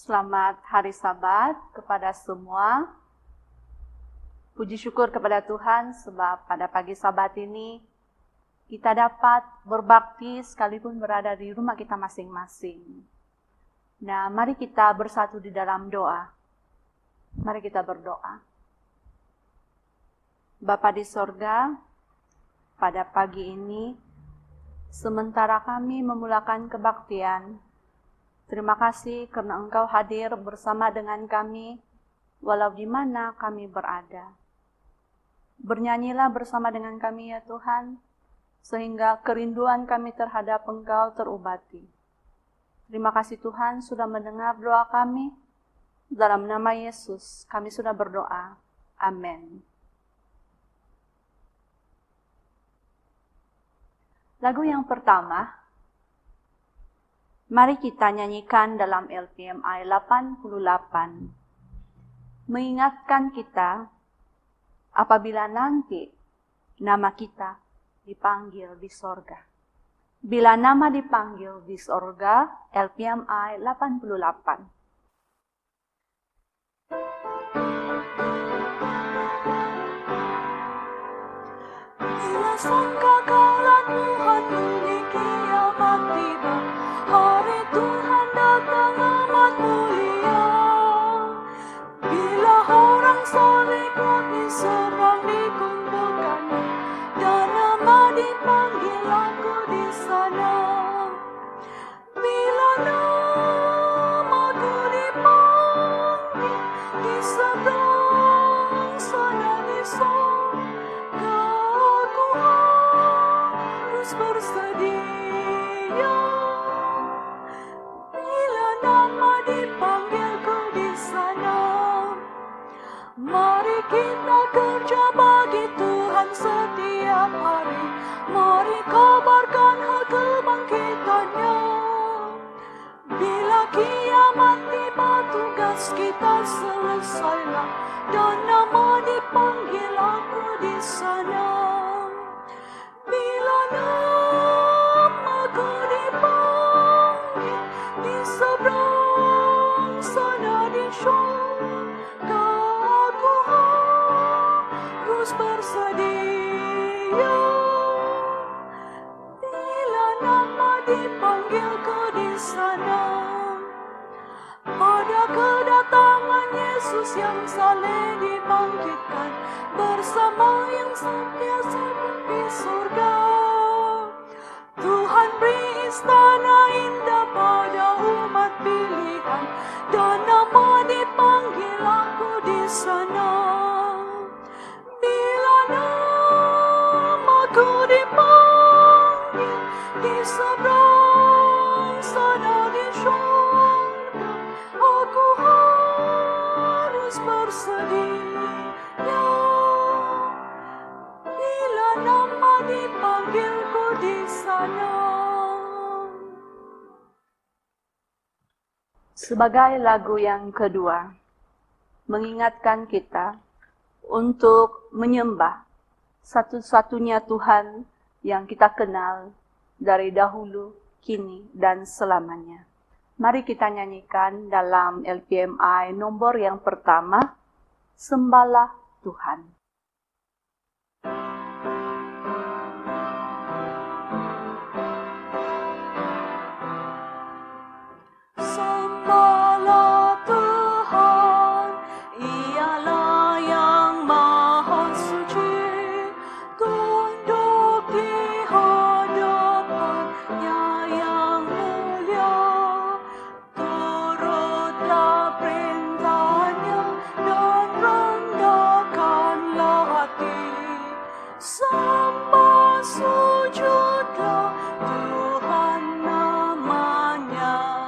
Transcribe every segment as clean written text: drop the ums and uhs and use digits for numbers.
Selamat hari Sabat kepada semua. Puji syukur kepada Tuhan sebab pada pagi Sabat ini kita dapat berbakti sekalipun berada di rumah kita masing-masing. Nah, mari kita bersatu di dalam doa. Mari kita berdoa. Bapa di sorga, pada pagi ini, sementara kami memulakan kebaktian, terima kasih karena Engkau hadir bersama dengan kami, walau di mana kami berada. Bernyanyilah bersama dengan kami ya Tuhan, sehingga kerinduan kami terhadap Engkau terobati. Terima kasih Tuhan sudah mendengar doa kami. Dalam nama Yesus kami sudah berdoa. Amin. Lagu yang pertama, mari kita nyanyikan dalam LPMI 88. Mengingatkan kita apabila nanti nama kita dipanggil di sorga. Bila nama dipanggil di sorga, LPMI 88. Bila sangkakala Tuhan bunyi kiamat tiba, hari Tuhan datang amat mulia. Bila orang saleh di seberang dikumpulkan, dan nama dipanggil aku di sana. Bila namaku dipanggil di seberang sana di sorga, aku harus bersedia. Bila nama dipanggilku di sana, mari kita kerja bagi Tuhan setiap hari. Mari kabarkan hal kebangkitannya. Bila kiamat tiba, tugas kita selesailah, dan nama dipanggil aku di sana. Bila namaku dipanggil di seberang sana di sorga, aku harus bersedia. Bila nama dipanggilku di sana, pada kedatangan Yesus yang saleh dibangkitkan, bersama yang sentiasa di surga. Tuhan beri istana indah pada umat pilihan, dan nama dipanggil aku di sana. Bila namaku dipanggil di seberang sana di sorga, aku harus bersedia. Bila nama dipanggilku di sana. Sebagai lagu yang kedua, mengingatkan kita untuk menyembah satu-satunya Tuhan yang kita kenal dari dahulu, kini, dan selamanya. Mari kita nyanyikan dalam LPMI nomor yang pertama, Sembahlah Tuhan. Sembahlah Tuhan, Ialah yang maha suci, tunduk di hadapan-Nya yang mulia, turutlah perintah-Nya dan rendahkanlah hati. Sembah sujudlah Tuhan namanya.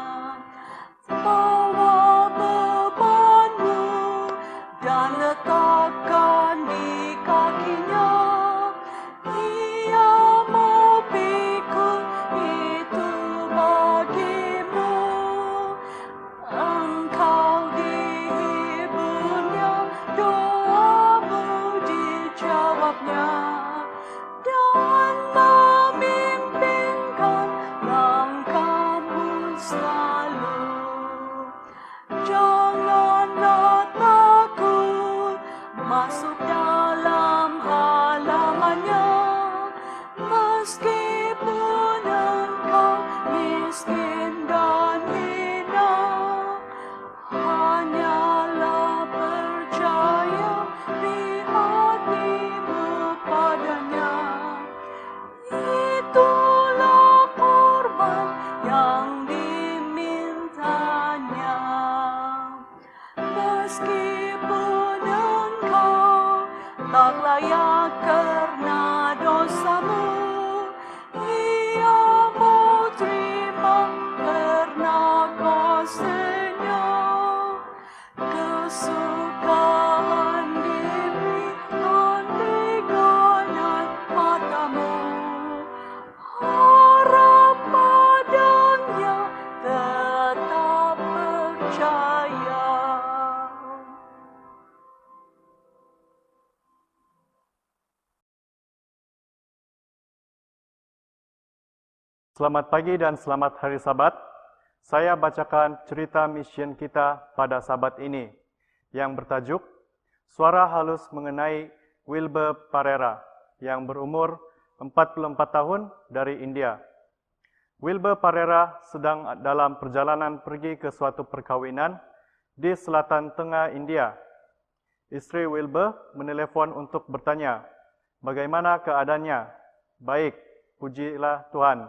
Bawa bebanmu dan letakkan di kakinya. Ia mau pikul itu bagimu. Engkau dihiburnya, doamu dijawabnya, dan memimpinkan langkahmu selalu. Selamat pagi dan selamat hari Sabat. Saya bacakan cerita mission kita pada Sabat ini yang bertajuk Suara Halus Mengenai Wilbur Parera yang berumur 44 tahun dari India. Wilbur Parera sedang dalam perjalanan pergi ke suatu perkawinan di selatan tengah India. Istri Wilbur menelepon untuk bertanya, bagaimana keadaannya? Baik, pujilah Tuhan.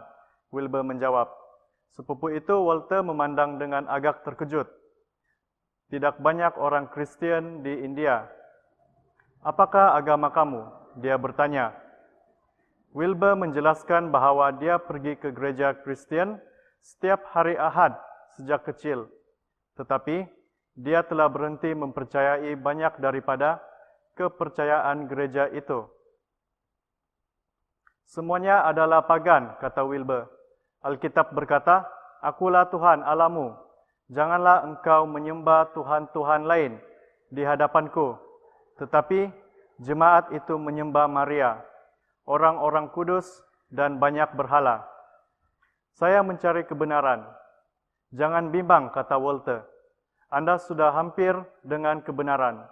Wilbur menjawab. Sepupu itu Walter memandang dengan agak terkejut. Tidak banyak orang Kristen di India. Apakah agama kamu? Dia bertanya. Wilbur menjelaskan bahwa dia pergi ke gereja Kristen setiap hari Ahad sejak kecil. Tetapi dia telah berhenti mempercayai banyak daripada kepercayaan gereja itu. Semuanya adalah pagan, kata Wilbur. Alkitab berkata, akulah Tuhan Allahmu. Janganlah engkau menyembah Tuhan-Tuhan lain di hadapanku. Tetapi jemaat itu menyembah Maria, orang-orang kudus dan banyak berhala. Saya mencari kebenaran. Jangan bimbang, kata Walter. Anda sudah hampir dengan kebenaran.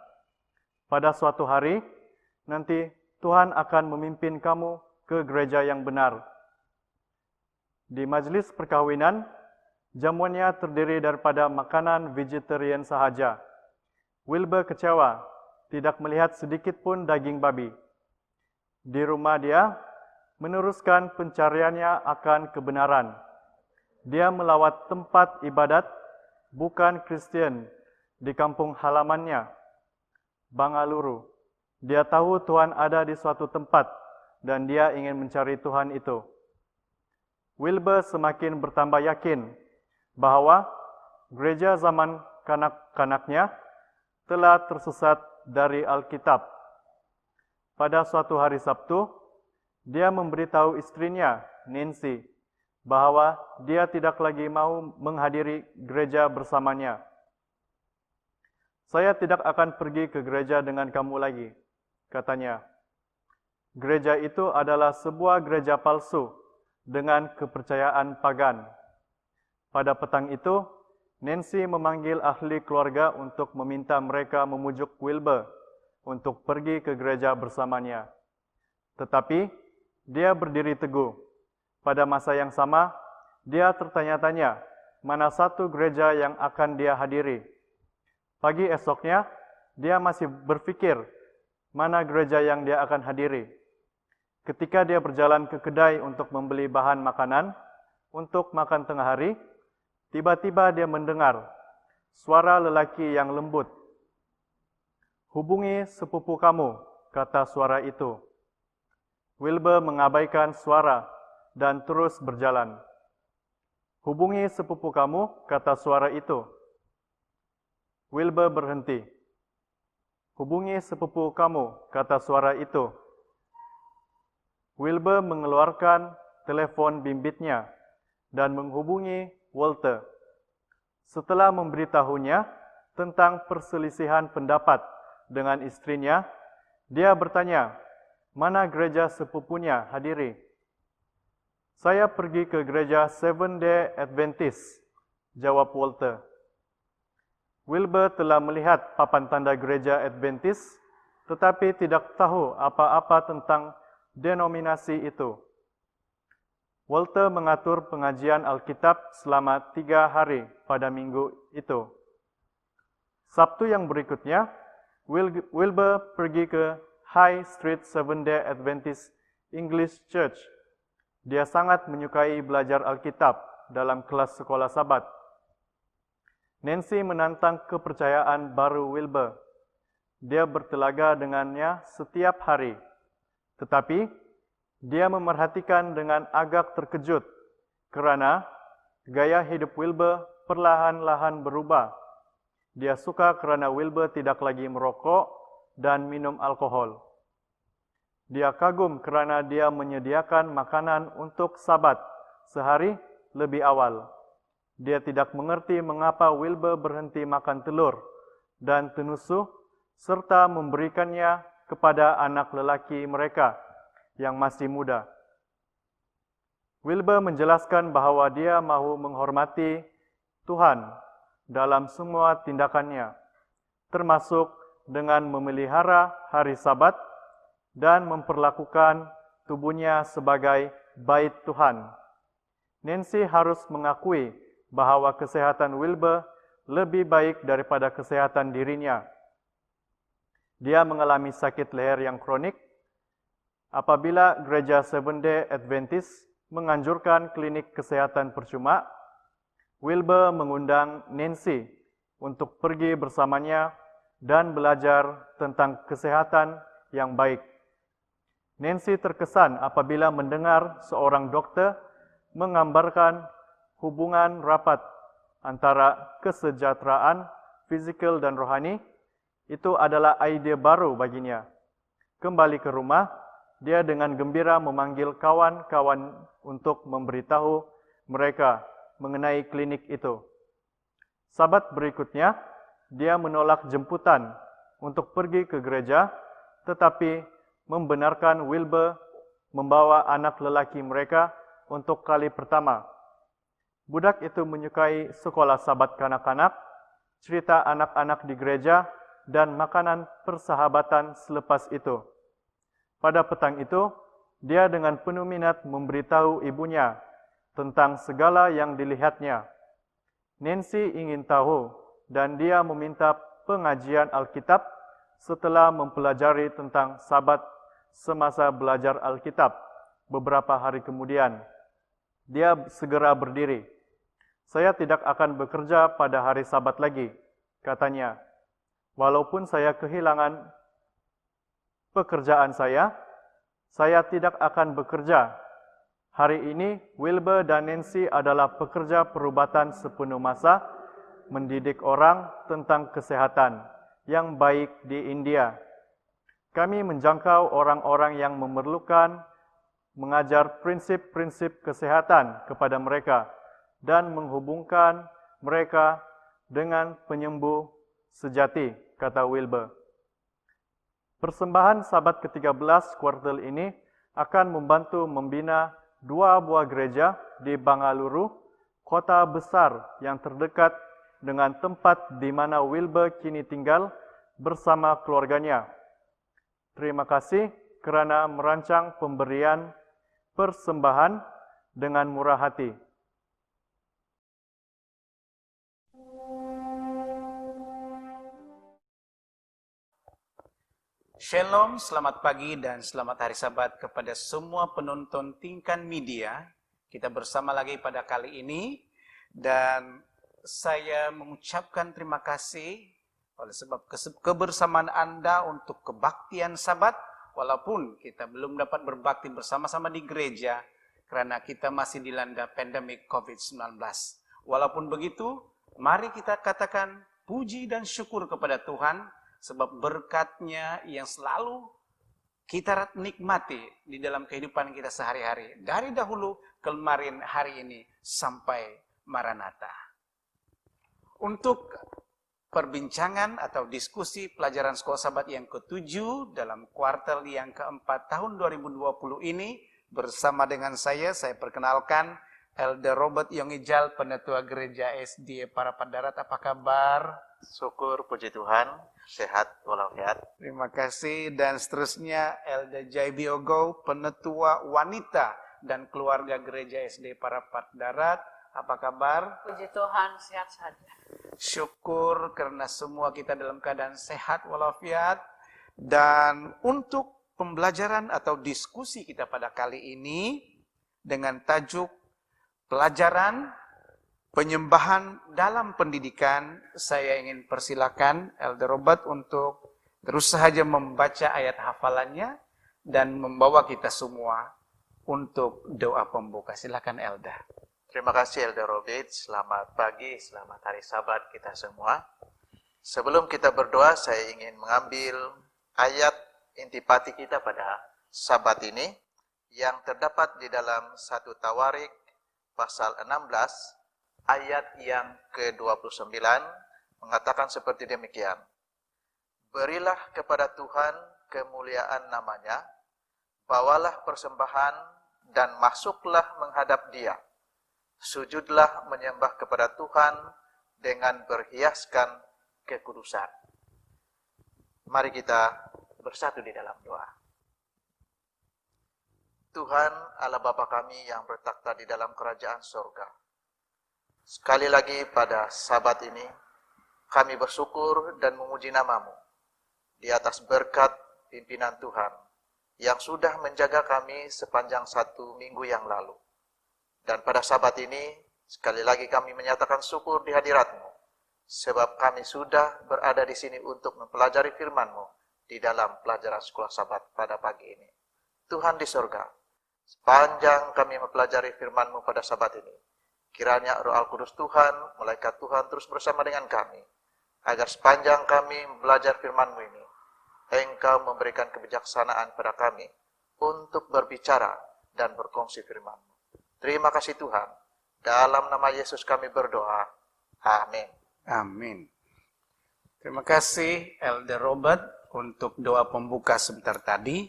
Pada suatu hari, nanti Tuhan akan memimpin kamu ke gereja yang benar. Di majlis perkawinan, jamuannya terdiri daripada makanan vegetarian sahaja. Wilbur kecewa, tidak melihat sedikit pun daging babi. Di rumah dia, meneruskan pencariannya akan kebenaran. Dia melawat tempat ibadat, bukan Kristen, di kampung halamannya, Bangalore. Dia tahu Tuhan ada di suatu tempat, dan dia ingin mencari Tuhan itu. Wilbur semakin bertambah yakin bahwa gereja zaman kanak-kanaknya telah tersesat dari Alkitab. Pada suatu hari Sabtu, dia memberitahu istrinya, Nancy, bahwa dia tidak lagi mau menghadiri gereja bersamanya. Saya tidak akan pergi ke gereja dengan kamu lagi, katanya. Gereja itu adalah sebuah gereja palsu dengan kepercayaan pagan. Pada petang itu, Nancy memanggil ahli keluarga untuk meminta mereka memujuk Wilbur untuk pergi ke gereja bersamanya. Tetapi, dia berdiri teguh. Pada masa yang sama, dia tertanya-tanya mana satu gereja yang akan dia hadiri. Pagi esoknya, dia masih berpikir mana gereja yang dia akan hadiri. Ketika dia berjalan ke kedai untuk membeli bahan makanan untuk makan tengah hari, tiba-tiba dia mendengar suara lelaki yang lembut. Hubungi sepupu kamu, kata suara itu. Wilbur mengabaikan suara dan terus berjalan. Hubungi sepupu kamu, kata suara itu. Wilbur berhenti. Hubungi sepupu kamu, kata suara itu. Wilbur mengeluarkan telepon bimbitnya dan menghubungi Walter. Setelah memberitahunya tentang perselisihan pendapat dengan istrinya, dia bertanya, mana gereja sepupunya hadiri? Saya pergi ke gereja Seventh-day Adventist, jawab Walter. Wilbur telah melihat papan tanda gereja Adventist, tetapi tidak tahu apa-apa tentang denominasi itu. Walter mengatur pengajian Alkitab selama 3 hari pada minggu itu. Sabtu yang berikutnya, Wilbur pergi ke High Street Seventh-day Adventist English Church. Dia sangat menyukai belajar Alkitab dalam kelas sekolah Sabat. Nancy menantang kepercayaan baru Wilbur. Dia bertelaga dengannya setiap hari. Tetapi, dia memerhatikan dengan agak terkejut kerana gaya hidup Wilbur perlahan-lahan berubah. Dia suka kerana Wilbur tidak lagi merokok dan minum alkohol. Dia kagum kerana dia menyediakan makanan untuk Sabat sehari lebih awal. Dia tidak mengerti mengapa Wilbur berhenti makan telur dan tenusu serta memberikannya kepada anak lelaki mereka yang masih muda. Wilbur menjelaskan bahwa dia mahu menghormati Tuhan dalam semua tindakannya, termasuk dengan memelihara hari Sabat dan memperlakukan tubuhnya sebagai bait Tuhan. Nancy harus mengakui bahwa kesehatan Wilbur lebih baik daripada kesehatan dirinya. Dia mengalami sakit leher yang kronik. Apabila gereja Seventh-day Adventist menganjurkan klinik kesehatan percuma, Wilbur mengundang Nancy untuk pergi bersamanya dan belajar tentang kesehatan yang baik. Nancy terkesan apabila mendengar seorang dokter menggambarkan hubungan rapat antara kesejahteraan fisikal dan rohani. Itu adalah ide baru baginya. Kembali ke rumah, dia dengan gembira memanggil kawan-kawan untuk memberitahu mereka mengenai klinik itu. Sabat berikutnya, dia menolak jemputan untuk pergi ke gereja, tetapi membenarkan Wilbur membawa anak lelaki mereka untuk kali pertama. Budak itu menyukai sekolah Sabat kanak-kanak, cerita anak-anak di gereja, dan makanan persahabatan selepas itu. Pada petang itu, dia dengan penuh minat memberitahu ibunya tentang segala yang dilihatnya. Nancy ingin tahu, dan dia meminta pengajian Alkitab setelah mempelajari tentang Sabat semasa belajar Alkitab. Beberapa hari kemudian, dia segera berdiri. Saya tidak akan bekerja pada hari Sabat lagi, katanya. Walaupun saya kehilangan pekerjaan saya tidak akan bekerja. Hari ini, Wilbur dan Nancy adalah pekerja perubatan sepenuh masa, mendidik orang tentang kesehatan yang baik di India. Kami menjangkau orang-orang yang memerlukan, mengajar prinsip-prinsip kesehatan kepada mereka, dan menghubungkan mereka dengan penyembuh sejati, kata Wilbur. Persembahan Sabat ke-13 kuartal ini akan membantu membina 2 buah gereja di Bangalore, kota besar yang terdekat dengan tempat di mana Wilbur kini tinggal bersama keluarganya. Terima kasih kerana merancang pemberian persembahan dengan murah hati. Shalom, selamat pagi dan selamat hari Sabat kepada semua penonton Tingkan Media. Kita bersama lagi pada kali ini dan saya mengucapkan terima kasih oleh sebab kebersamaan Anda untuk kebaktian Sabat, walaupun kita belum dapat berbakti bersama-sama di gereja karena kita masih dilanda pandemik COVID-19. Walaupun begitu, mari kita katakan puji dan syukur kepada Tuhan sebab berkat-Nya yang selalu kita nikmati di dalam kehidupan kita sehari-hari. Dari dahulu, kemarin, hari ini, sampai Maranatha. Untuk perbincangan atau diskusi pelajaran Sekolah Sabat yang ke-7 dalam kuartal yang ke-4 tahun 2020 ini, bersama dengan saya perkenalkan Elder Robert Yongijal, Penetua Gereja SD Parapat Darat. Apa kabar? Syukur, puji Tuhan, sehat walafiat. Terima kasih. Dan seterusnya Elder Jaibiogo, Penetua Wanita dan Keluarga Gereja SD Parapat Darat. Apa kabar? Puji Tuhan, sehat saja. Syukur karena semua kita dalam keadaan sehat walafiat. Dan untuk pembelajaran atau diskusi kita pada kali ini dengan tajuk pelajaran penyembahan dalam pendidikan, saya ingin persilakan Elder Robert untuk terus saja membaca ayat hafalannya dan membawa kita semua untuk doa pembuka. Silakan Elder. Terima kasih Elder Robert, selamat pagi, selamat hari Sabat kita semua. Sebelum kita berdoa, saya ingin mengambil ayat intipati kita pada Sabat ini yang terdapat di dalam 1 Tawarik pasal 16 ayat yang ke-29 mengatakan seperti demikian. Berilah kepada Tuhan kemuliaan namanya, bawalah persembahan dan masuklah menghadap Dia. Sujudlah menyembah kepada Tuhan dengan berhiaskan kekudusan. Mari kita bersatu di dalam doa. Tuhan Allah Bapa kami yang bertakhta di dalam kerajaan sorga. Sekali lagi pada Sabat ini, kami bersyukur dan memuji nama-Mu di atas berkat pimpinan Tuhan yang sudah menjaga kami sepanjang 1 minggu yang lalu. Dan pada Sabat ini, sekali lagi kami menyatakan syukur di hadirat-Mu, sebab kami sudah berada di sini untuk mempelajari firman-Mu di dalam pelajaran sekolah Sabat pada pagi ini. Tuhan di sorga, sepanjang kami mempelajari firman-Mu pada Sabat ini, kiranya Roh Al-Kudus Tuhan, malaikat Tuhan terus bersama dengan kami, agar sepanjang kami belajar firman-Mu ini, Engkau memberikan kebijaksanaan pada kami untuk berbicara dan berkongsi firman-Mu. Terima kasih Tuhan. Dalam nama Yesus kami berdoa. Amin. Amin. Terima kasih Elder Robert untuk doa pembuka sebentar tadi.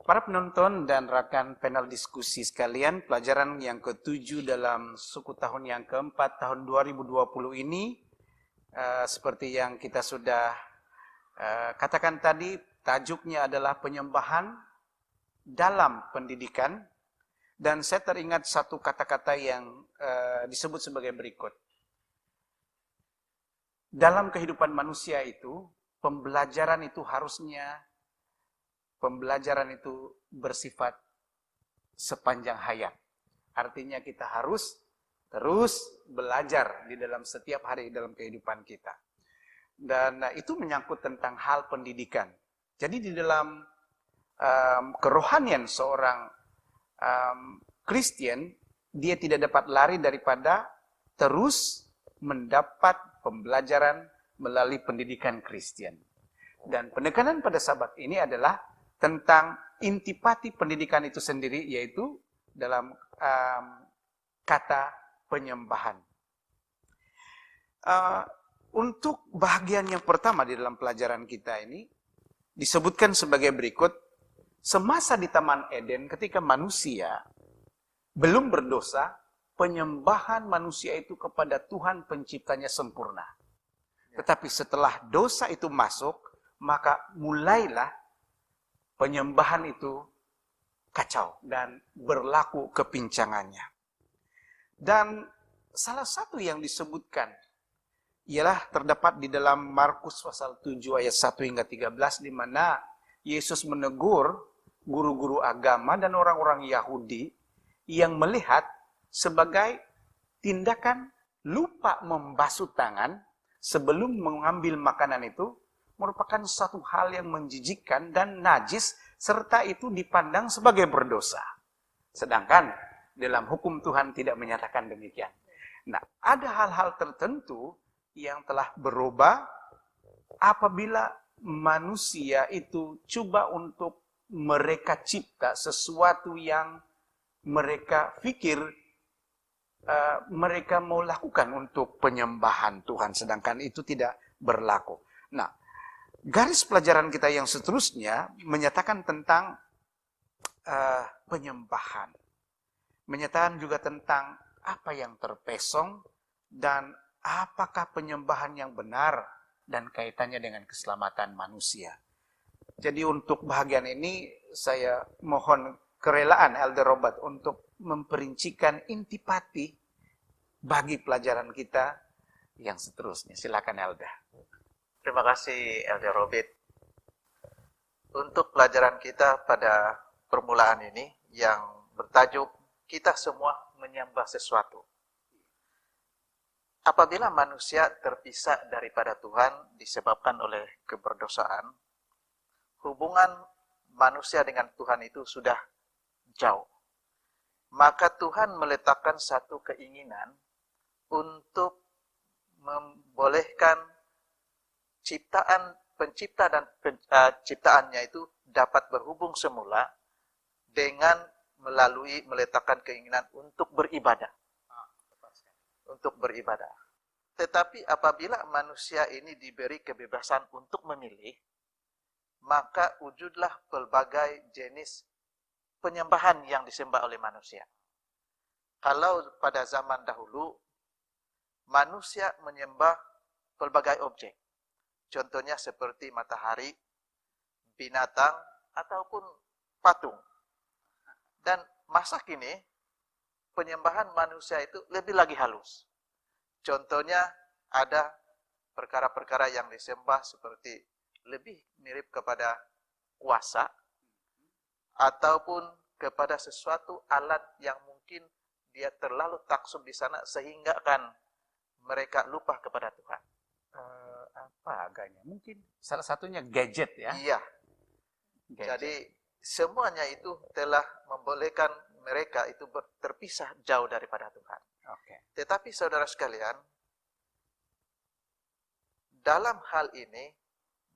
Para penonton dan rekan panel diskusi sekalian, pelajaran yang ke-7 dalam suku tahun yang ke-4 tahun 2020 ini, seperti yang kita sudah katakan tadi, tajuknya adalah penyembahan dalam pendidikan. Dan saya teringat satu kata-kata yang disebut sebagai berikut. Dalam kehidupan manusia itu, pembelajaran itu bersifat sepanjang hayat. Artinya kita harus terus belajar di dalam setiap hari dalam kehidupan kita. Dan itu menyangkut tentang hal pendidikan. Jadi di dalam kerohanian seorang Kristen, dia tidak dapat lari daripada terus mendapat pembelajaran melalui pendidikan Kristen. Dan penekanan pada Sabat ini adalah tentang intipati pendidikan itu sendiri, yaitu dalam kata penyembahan. Untuk bahagian yang pertama di dalam pelajaran kita ini, disebutkan sebagai berikut. Semasa di Taman Eden, ketika manusia belum berdosa, penyembahan manusia itu kepada Tuhan penciptanya sempurna. Tetapi setelah dosa itu masuk, maka mulailah penyembahan itu kacau dan berlaku kepincangannya. Dan salah satu yang disebutkan ialah terdapat di dalam Markus pasal 7 ayat 1 hingga 13, di mana Yesus menegur guru-guru agama dan orang-orang Yahudi yang melihat sebagai tindakan lupa membasuh tangan sebelum mengambil makanan itu merupakan satu hal yang menjijikkan dan najis, serta itu dipandang sebagai berdosa. Sedangkan dalam hukum Tuhan tidak menyatakan demikian. Nah, ada hal-hal tertentu yang telah berubah apabila manusia itu coba untuk mereka cipta sesuatu yang mereka pikir mereka mau lakukan untuk penyembahan Tuhan, sedangkan itu tidak berlaku. Nah, garis pelajaran kita yang seterusnya menyatakan tentang penyembahan. Menyatakan juga tentang apa yang terpesong dan apakah penyembahan yang benar dan kaitannya dengan keselamatan manusia. Jadi untuk bahagian ini saya mohon kerelaan Elder Robert untuk memperincikan intipati bagi pelajaran kita yang seterusnya. Silakan Elder. Terima kasih Elder Robert. Untuk pelajaran kita pada permulaan ini yang bertajuk kita semua menyembah sesuatu. Apabila manusia terpisah daripada Tuhan disebabkan oleh keberdosaan, hubungan manusia dengan Tuhan itu sudah jauh. Maka Tuhan meletakkan satu keinginan untuk membolehkan pencipta dan ciptaannya itu dapat berhubung semula dengan meletakkan keinginan untuk beribadah. Untuk beribadah. Tetapi apabila manusia ini diberi kebebasan untuk memilih, maka wujudlah pelbagai jenis penyembahan yang disembah oleh manusia. Kalau pada zaman dahulu, manusia menyembah pelbagai objek. Contohnya seperti matahari, binatang, ataupun patung. Dan masa kini, penyembahan manusia itu lebih lagi halus. Contohnya ada perkara-perkara yang disembah seperti lebih mirip kepada kuasa, ataupun kepada sesuatu alat yang mungkin dia terlalu taksub di sana sehingga kan mereka lupa kepada Tuhan. Apa agaknya? Mungkin salah satunya gadget ya. Iya. Gadget. Jadi semuanya itu telah membolehkan mereka itu terpisah jauh daripada Tuhan. Oke. Tetapi saudara sekalian, dalam hal ini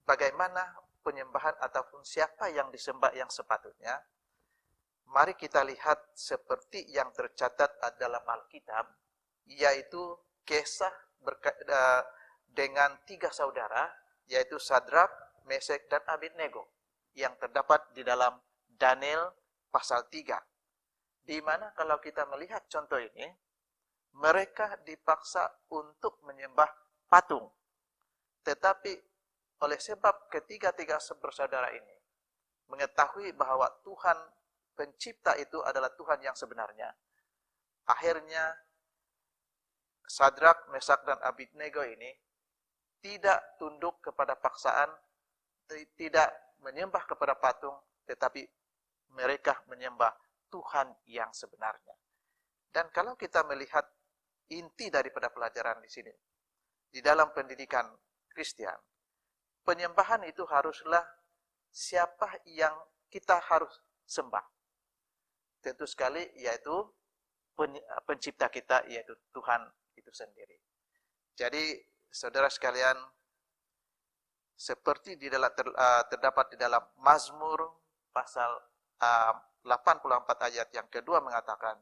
bagaimana penyembahan ataupun siapa yang disembah yang sepatutnya? Mari kita lihat seperti yang tercatat dalam Alkitab, yaitu kisah dengan 3 saudara, yaitu Sadrak, Mesek, dan Abednego, yang terdapat di dalam Daniel pasal 3. Di mana kalau kita melihat contoh ini, mereka dipaksa untuk menyembah patung. Tetapi oleh sebab ketiga-tiga bersaudara ini mengetahui bahwa Tuhan pencipta itu adalah Tuhan yang sebenarnya, akhirnya Sadrak, Mesak, dan Abednego ini tidak tunduk kepada paksaan, tidak menyembah kepada patung, tetapi mereka menyembah Tuhan yang sebenarnya. Dan kalau kita melihat inti daripada pelajaran di sini, di dalam pendidikan Kristen, penyembahan itu haruslah siapa yang kita harus sembah. Tentu sekali yaitu pencipta kita, yaitu Tuhan itu sendiri. Jadi saudara sekalian, seperti terdapat di dalam Mazmur pasal 84 ayat yang kedua mengatakan,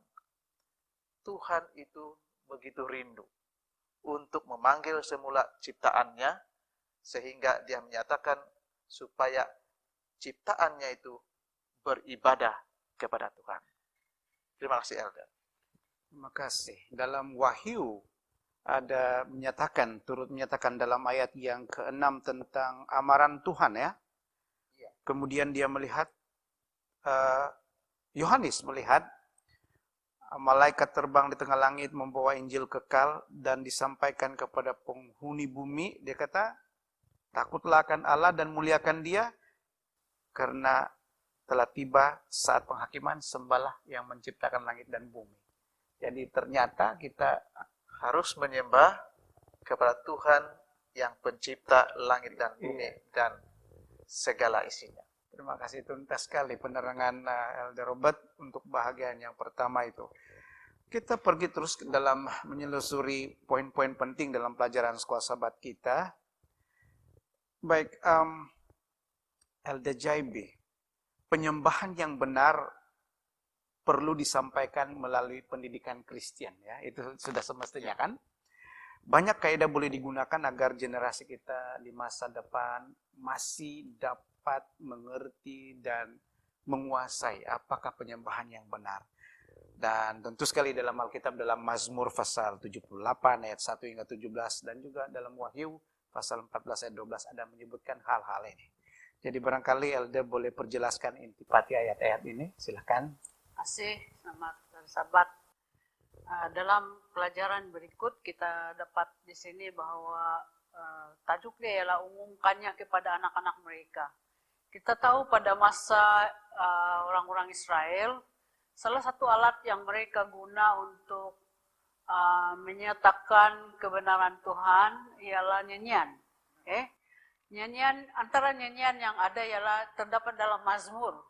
Tuhan itu begitu rindu untuk memanggil semula ciptaannya, sehingga dia menyatakan supaya ciptaannya itu beribadah kepada Tuhan. Terima kasih Elder. Terima kasih. Dalam Wahyu ada turut menyatakan dalam ayat yang ke-6 tentang amaran Tuhan ya. Kemudian dia melihat, Yohanes melihat malaikat terbang di tengah langit membawa Injil kekal dan disampaikan kepada penghuni bumi. Dia kata, takutlah akan Allah dan muliakan Dia, karena telah tiba saat penghakiman, sembahlah yang menciptakan langit dan bumi. Jadi ternyata kita harus menyembah kepada Tuhan yang pencipta langit dan bumi dan segala isinya. Terima kasih, tuntas sekali penerangan Elder Robert untuk bahagian yang pertama itu. Kita pergi terus dalam menyelusuri poin-poin penting dalam pelajaran sekolah sahabat kita. Baik, Elder Jaibi, penyembahan yang benar perlu disampaikan melalui pendidikan Kristen ya. Itu sudah semestinya kan? Banyak kaidah boleh digunakan agar generasi kita di masa depan masih dapat mengerti dan menguasai apakah penyembahan yang benar. Dan tentu sekali dalam Alkitab, dalam Mazmur pasal 78 ayat 1 hingga 17 dan juga dalam Wahyu pasal 14 ayat 12 ada menyebutkan hal-hal ini. Jadi barangkali Elder boleh perjelaskan intipati ayat-ayat ini, silakan. Terima kasih, selamat sahabat. Dalam pelajaran berikut kita dapat di sini bahwa tajuknya ialah umumkannya kepada anak-anak mereka. Kita tahu pada masa orang-orang Israel, salah satu alat yang mereka guna untuk menyatakan kebenaran Tuhan ialah nyanyian. Nyanyian, antara nyanyian yang ada ialah terdapat dalam Mazmur.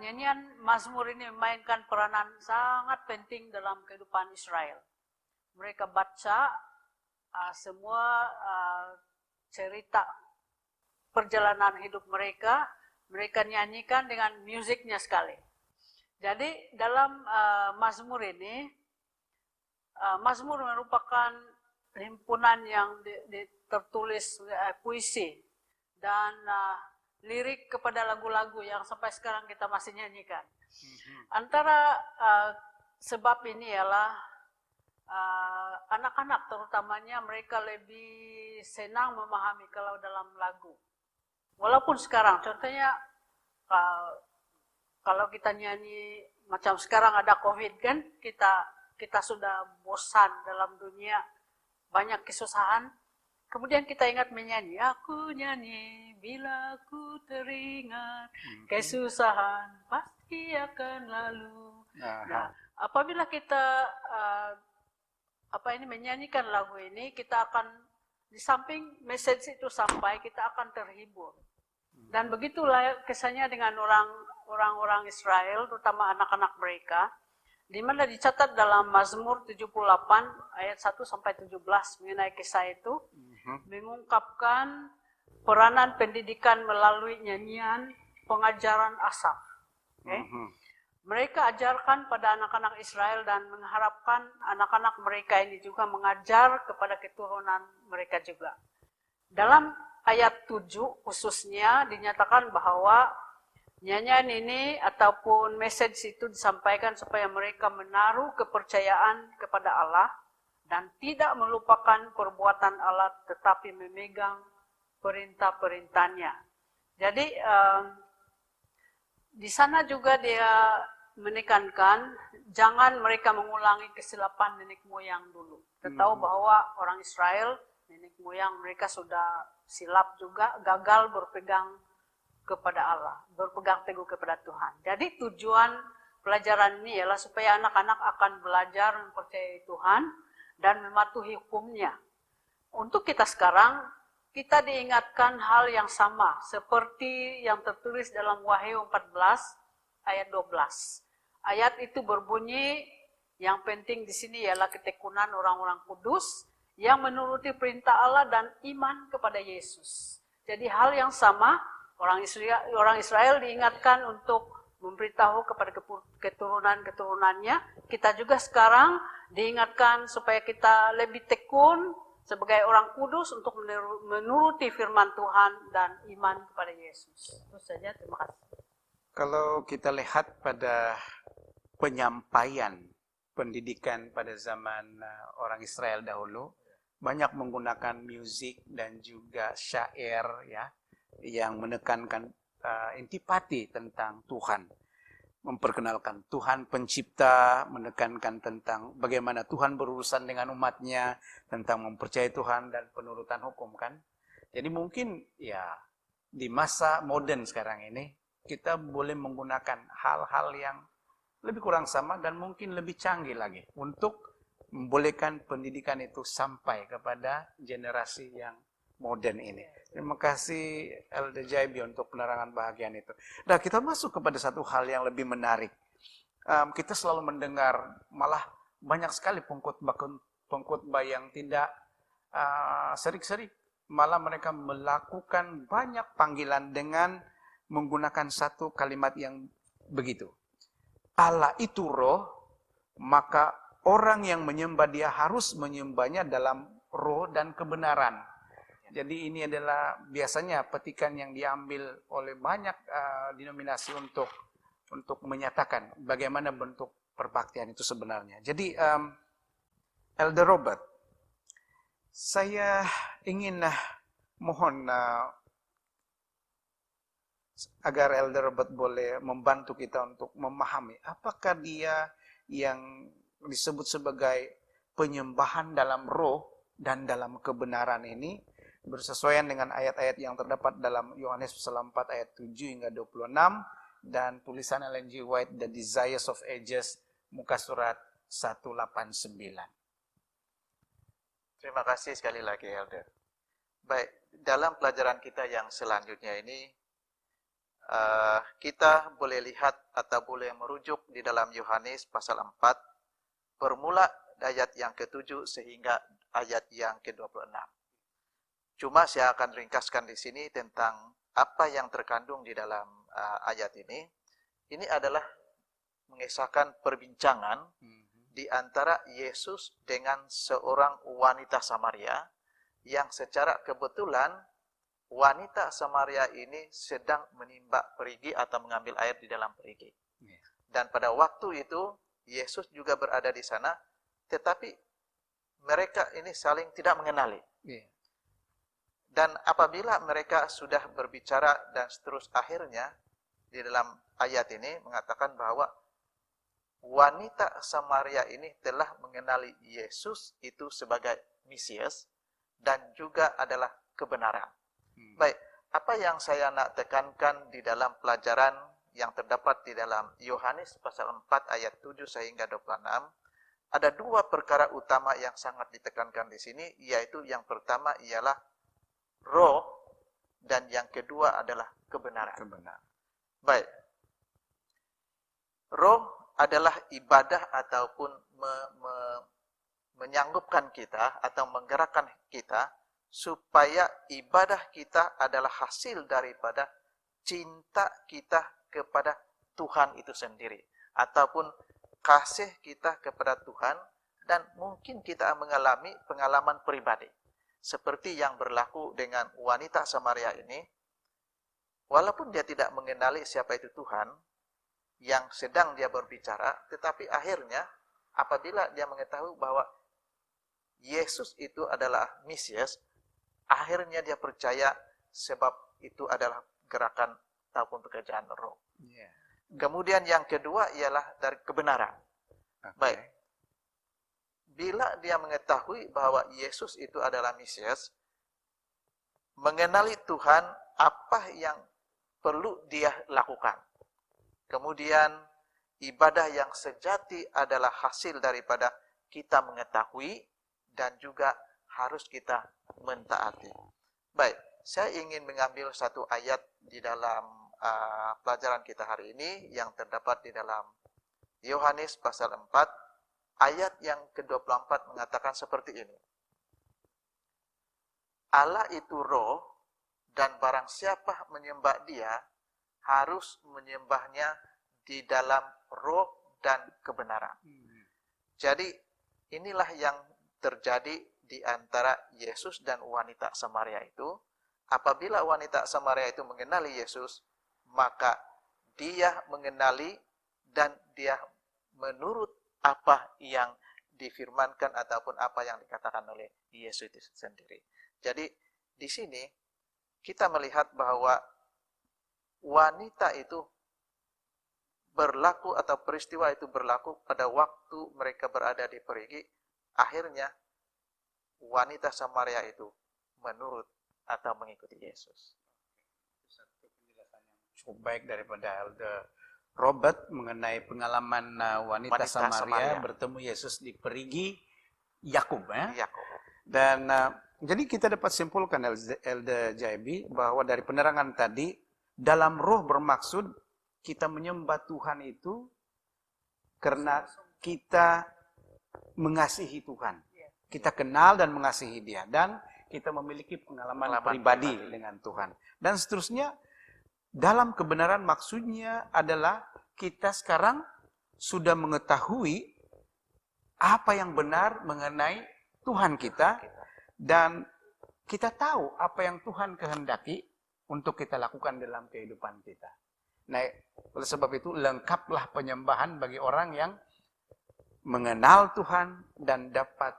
Nyanyian Mazmur ini memainkan peranan sangat penting dalam kehidupan Israel. Mereka baca semua cerita perjalanan hidup mereka, mereka nyanyikan dengan musiknya sekali. Jadi dalam Mazmur ini, Mazmur merupakan himpunan yang tertulis puisi, dan lirik kepada lagu-lagu yang sampai sekarang kita masih nyanyikan. Antara sebab ini ialah anak-anak terutamanya mereka lebih senang memahami kalau dalam lagu. Walaupun sekarang, contohnya kalau kita nyanyi macam sekarang ada COVID kan, kita sudah bosan dalam dunia, banyak kesusahan. Kemudian kita ingat menyanyi, aku nyanyi bila aku teringat kesusahan pasti akan lalu. Nah, apabila kita menyanyikan lagu ini, kita akan di samping message itu sampai, kita akan terhibur. Dan begitulah kesannya dengan orang-orang Israel, terutama anak-anak mereka, di mana dicatat dalam Mazmur 78 ayat 1 sampai 17 mengenai kisah itu, mengungkapkan peranan pendidikan melalui nyanyian, pengajaran Asaf. Okay? Mereka ajarkan pada anak-anak Israel dan mengharapkan anak-anak mereka ini juga mengajar kepada keturunan mereka juga. Dalam ayat 7 khususnya dinyatakan bahwa nyanyian ini ataupun message itu disampaikan supaya mereka menaruh kepercayaan kepada Allah dan tidak melupakan perbuatan Allah tetapi memegang perintah-perintahnya. Jadi di sana juga dia menekankan jangan mereka mengulangi kesilapan nenek moyang dulu. Kita tahu bahwa orang Israel, nenek moyang mereka sudah silap juga, gagal berpegang kepada Allah, berpegang teguh kepada Tuhan. Jadi tujuan pelajaran ini ialah supaya anak-anak akan belajar mempercayai Tuhan dan mematuhi hukumnya. Untuk kita sekarang, kita diingatkan hal yang sama, seperti yang tertulis dalam Wahyu 14 ayat 12. Ayat itu berbunyi, yang penting di sini ialah ketekunan orang-orang kudus yang menuruti perintah Allah dan iman kepada Yesus. Jadi hal yang sama, orang Israel diingatkan untuk memberitahu kepada keturunan-keturunannya. Kita juga sekarang diingatkan supaya kita lebih tekun sebagai orang kudus untuk menuruti firman Tuhan dan iman kepada Yesus. Itu saja, terima kasih. Kalau kita lihat pada penyampaian pendidikan pada zaman orang Israel dahulu, banyak menggunakan musik dan juga syair ya, yang menekankan intipati tentang Tuhan, memperkenalkan Tuhan pencipta, menekankan tentang bagaimana Tuhan berurusan dengan umatnya, tentang mempercayai Tuhan dan penurutan hukum kan. Jadi mungkin ya di masa modern sekarang ini kita boleh menggunakan hal-hal yang lebih kurang sama dan mungkin lebih canggih lagi untuk membolehkan pendidikan itu sampai kepada generasi yang modern ini. Terima kasih Elder Jaibi untuk penerangan bahagian itu. Nah, kita masuk kepada satu hal yang lebih menarik. Kita selalu mendengar malah banyak sekali pengkhotbah yang tidak serik-serik. Malah mereka melakukan banyak panggilan dengan menggunakan satu kalimat yang begitu. Allah itu roh, maka orang yang menyembah dia harus menyembahnya dalam roh dan kebenaran. Jadi ini adalah biasanya petikan yang diambil oleh banyak denominasi untuk menyatakan bagaimana bentuk perbaktian itu sebenarnya. Jadi Elder Robert, saya ingin mohon agar Elder Robert boleh membantu kita untuk memahami apakah dia yang disebut sebagai penyembahan dalam roh dan dalam kebenaran ini bersesuaian dengan ayat-ayat yang terdapat dalam Yohanes pasal 4 ayat 7 hingga 26 dan tulisan Ellen G. White The Desires of Ages muka surat 189. Terima kasih sekali lagi Elder. Baik, dalam pelajaran kita yang selanjutnya ini kita boleh lihat atau boleh merujuk di dalam Yohanes pasal 4 bermula ayat yang ke-7 sehingga ayat yang ke-26. Cuma saya akan ringkaskan di sini tentang apa yang terkandung di dalam ayat ini. Ini adalah mengisahkan perbincangan di antara Yesus dengan seorang wanita Samaria yang secara kebetulan wanita Samaria ini sedang menimba perigi atau mengambil air di dalam perigi. Iya. Dan pada waktu itu Yesus juga berada di sana, tetapi mereka ini saling tidak mengenali. Iya. Dan apabila mereka sudah berbicara dan terus akhirnya di dalam ayat ini mengatakan bahwa wanita Samaria ini telah mengenali Yesus itu sebagai Mesias dan juga adalah kebenaran. Baik, apa yang saya nak tekankan di dalam pelajaran yang terdapat di dalam Yohanes pasal 4 ayat 7 sehingga 26, ada dua perkara utama yang sangat ditekankan di sini, yaitu yang pertama ialah roh dan yang kedua adalah kebenaran. Kebenaran. Baik. Roh adalah ibadah ataupun menyanggupkan kita atau menggerakkan kita supaya ibadah kita adalah hasil daripada cinta kita kepada Tuhan itu sendiri. Ataupun kasih kita kepada Tuhan dan mungkin kita mengalami pengalaman pribadi. Seperti yang berlaku dengan wanita Samaria ini, walaupun dia tidak mengenali siapa itu Tuhan yang sedang dia berbicara, tetapi akhirnya apabila dia mengetahui bahwa Yesus itu adalah Mesias, akhirnya dia percaya sebab itu adalah gerakan ataupun pekerjaan roh. Yeah. Kemudian yang kedua ialah dari kebenaran. Okay. Baik. Bila dia mengetahui bahwa Yesus itu adalah Mesias, mengenali Tuhan, apa yang perlu dia lakukan. Kemudian ibadah yang sejati adalah hasil daripada kita mengetahui dan juga harus kita mentaati. Baik, saya ingin mengambil satu ayat di dalam pelajaran kita hari ini yang terdapat di dalam Yohanes pasal 4 ayat yang ke-24 mengatakan seperti ini. Allah itu roh dan barang siapa menyembah dia harus menyembahnya di dalam roh dan kebenaran. Jadi inilah yang terjadi di antara Yesus dan wanita Samaria itu. Apabila wanita Samaria itu mengenali Yesus, maka dia mengenali dan dia menurut apa yang difirmankan ataupun apa yang dikatakan oleh Yesus itu sendiri. Jadi di sini kita melihat bahwa wanita itu berlaku atau peristiwa itu berlaku pada waktu mereka berada di perigi. Akhirnya wanita Samaria itu menurut atau mengikuti Yesus. Satu penjelasan yang cukup baik daripada Elder Robert mengenai pengalaman wanita Samaria bertemu Yesus di perigi Yakub. Yakub. Dan jadi kita dapat simpulkan Elder JB bahwa dari penerangan tadi, dalam roh bermaksud kita menyembah Tuhan itu karena kita mengasihi Tuhan. Kita kenal dan mengasihi Dia. Dan kita memiliki pengalaman pribadi dengan Tuhan. Dan seterusnya, dalam kebenaran maksudnya adalah kita sekarang sudah mengetahui apa yang benar mengenai Tuhan kita. Dan kita tahu apa yang Tuhan kehendaki untuk kita lakukan dalam kehidupan kita. Nah, oleh sebab itu lengkaplah penyembahan bagi orang yang mengenal Tuhan dan dapat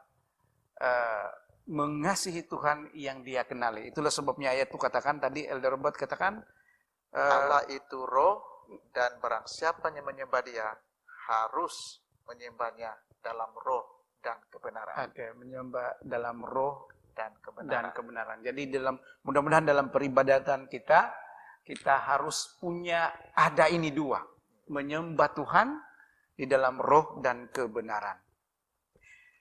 mengasihi Tuhan yang dia kenali. Itulah sebabnya ayat itu katakan tadi, Elder Robert katakan, Allah itu roh dan barang siapa yang menyembah dia harus menyembahnya dalam roh dan kebenaran. Oke, menyembah dalam roh Dan kebenaran. dan kebenaran. Jadi mudah-mudahan dalam peribadatan kita harus punya ada ini dua, menyembah Tuhan di dalam roh dan kebenaran.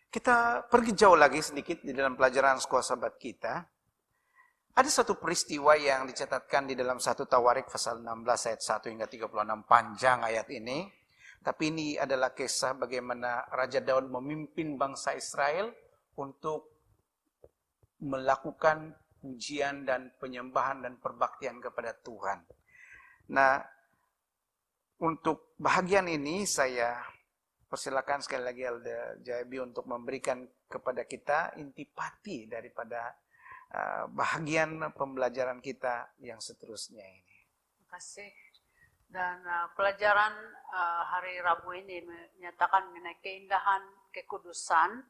Kita pergi jauh lagi sedikit di dalam pelajaran sekolah sahabat kita. Ada satu peristiwa yang dicatatkan di dalam 1 Tawarik pasal 16 ayat 1 hingga 36, panjang ayat ini. Tapi ini adalah kisah bagaimana Raja Daud memimpin bangsa Israel untuk melakukan pujian dan penyembahan dan perbaktian kepada Tuhan. Nah, untuk bahagian ini saya persilakan sekali lagi Elder JB untuk memberikan kepada kita intipati daripada bahagian pembelajaran kita yang seterusnya ini. Terima kasih. Dan pelajaran hari Rabu ini menyatakan mengenai keindahan kekudusan,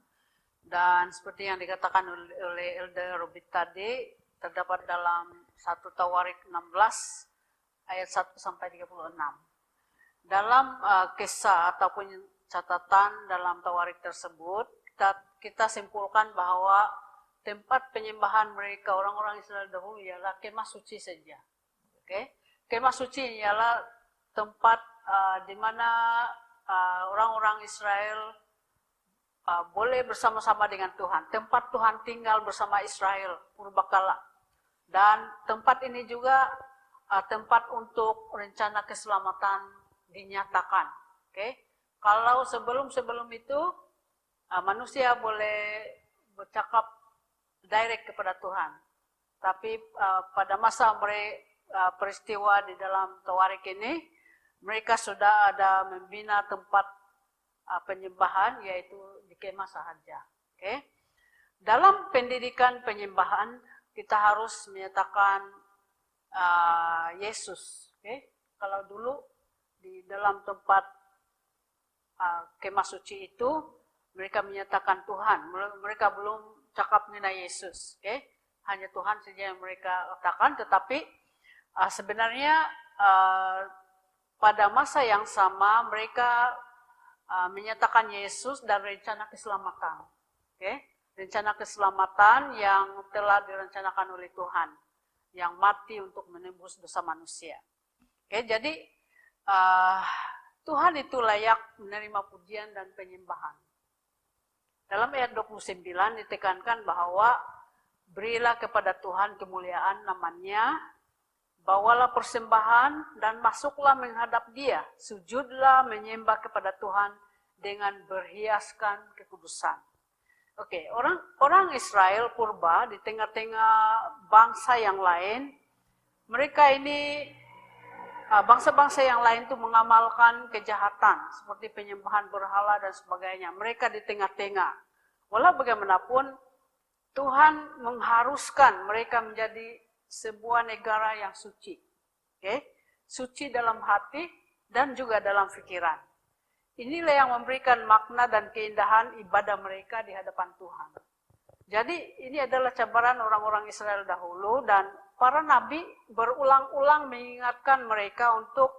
dan seperti yang dikatakan oleh Elder Robert tadi, terdapat dalam 1 Tawarik 16 ayat 1 sampai 36. Dalam kisah ataupun catatan dalam Tawarik tersebut, kita simpulkan bahwa tempat penyembahan mereka orang-orang Israel dahulu ialah kemah suci saja. Oke? Kemah suci ialah tempat di mana orang-orang Israel boleh bersama-sama dengan Tuhan. Tempat Tuhan tinggal bersama Israel purbakala. Dan tempat ini juga tempat untuk rencana keselamatan dinyatakan. Oke? Kalau sebelum itu manusia boleh bercakap direct kepada Tuhan. Tapi pada masa peristiwa di dalam Tawarik ini, mereka sudah ada membina tempat penyembahan, yaitu di kemah sahaja. Okay? Dalam pendidikan penyembahan, kita harus menyatakan Yesus. Okay? Kalau dulu di dalam tempat kemah suci itu, mereka menyatakan Tuhan. Mereka belum cakap mengenai Yesus. Okay? Hanya Tuhan saja yang mereka katakan, tetapi sebenarnya pada masa yang sama mereka menyatakan Yesus dan rencana keselamatan. Okay? Rencana keselamatan yang telah direncanakan oleh Tuhan, yang mati untuk menembus dosa manusia. Okay? Jadi Tuhan itu layak menerima pujian dan penyembahan. Dalam ayat 29 ditekankan bahwa berilah kepada Tuhan kemuliaan namanya, bawalah persembahan dan masuklah menghadap Dia, sujudlah menyembah kepada Tuhan dengan berhiaskan kekudusan. Oke, orang Israel purba di tengah-tengah bangsa yang lain, mereka ini bangsa-bangsa yang lain itu mengamalkan kejahatan seperti penyembahan berhala dan sebagainya. Mereka di tengah-tengah. Walau bagaimanapun Tuhan mengharuskan mereka menjadi sebuah negara yang suci. Okay? Suci dalam hati dan juga dalam pikiran. Inilah yang memberikan makna dan keindahan ibadah mereka di hadapan Tuhan. Jadi ini adalah cabaran orang-orang Israel dahulu, dan para nabi berulang-ulang mengingatkan mereka untuk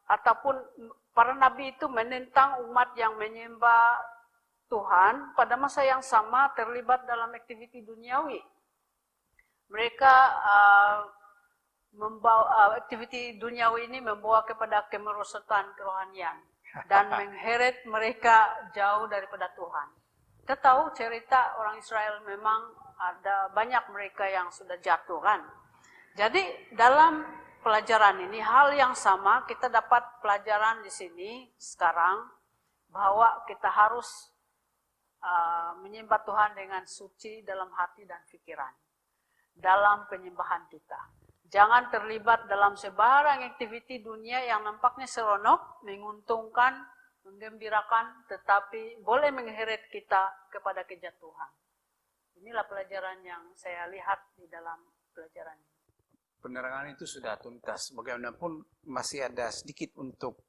ataupun para nabi itu menentang umat yang menyembah Tuhan pada masa yang sama terlibat dalam aktiviti duniawi. Mereka aktiviti duniawi ini membawa kepada kemerosotan kerohanian dan mengheret mereka jauh daripada Tuhan. Kita tahu cerita orang Israel, memang ada banyak mereka yang sudah jatuh kan. Jadi dalam pelajaran ini hal yang sama kita dapat pelajaran di sini sekarang, bahwa kita harus menyembah Tuhan dengan suci dalam hati dan pikiran dalam penyembahan kita. Jangan terlibat dalam sebarang aktiviti dunia yang nampaknya seronok, menguntungkan, menggembirakan, tetapi boleh mengheret kita kepada kejatuhan. Inilah pelajaran yang saya lihat di dalam pelajaran ini. Penerangan itu sudah tuntas. Bagaimanapun masih ada sedikit untuk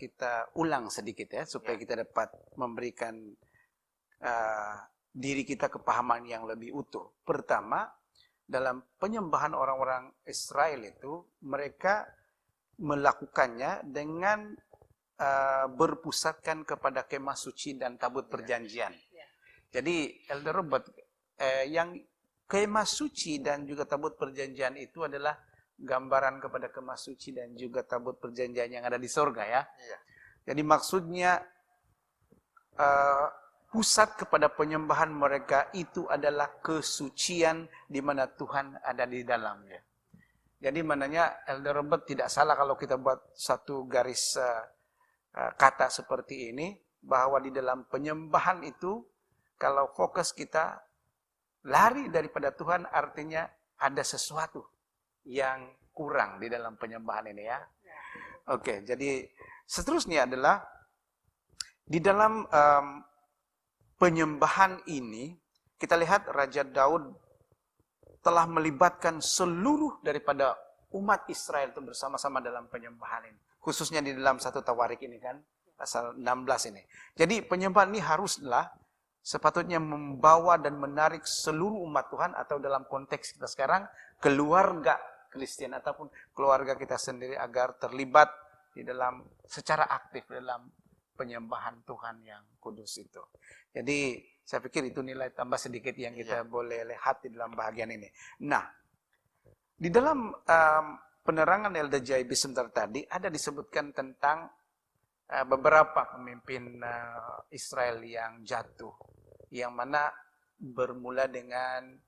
kita ulang sedikit ya, supaya kita dapat memberikan diri kita kepahaman yang lebih utuh. Pertama, dalam penyembahan orang-orang Israel itu, mereka melakukannya dengan berpusatkan kepada kemah suci dan tabut perjanjian. Jadi, Elder Robert, yang kemah suci dan juga tabut perjanjian itu adalah gambaran kepada kemah suci dan juga tabut perjanjian yang ada di sorga ya. Jadi maksudnya pusat kepada penyembahan mereka itu adalah kesucian di mana Tuhan ada di dalamnya. Jadi maknanya Elder Robert tidak salah kalau kita buat satu garis kata seperti ini, bahwa di dalam penyembahan itu kalau fokus kita lari daripada Tuhan, artinya ada sesuatu yang kurang di dalam penyembahan ini ya. Oke, jadi seterusnya adalah di dalam penyembahan ini kita lihat Raja Daud telah melibatkan seluruh daripada umat Israel itu bersama-sama dalam penyembahan ini. Khususnya di dalam 1 Tawarik ini kan, pasal 16 ini. Jadi penyembahan ini haruslah sepatutnya membawa dan menarik seluruh umat Tuhan, atau dalam konteks kita sekarang, keluarga Kristen ataupun keluarga kita sendiri agar terlibat di dalam secara aktif dalam penyembahan Tuhan yang kudus itu. Jadi saya pikir itu nilai tambah sedikit yang kita boleh lihat di dalam bahagian ini. Nah, di dalam penerangan Elder J.B. sebentar tadi ada disebutkan tentang beberapa pemimpin Israel yang jatuh, yang mana bermula dengan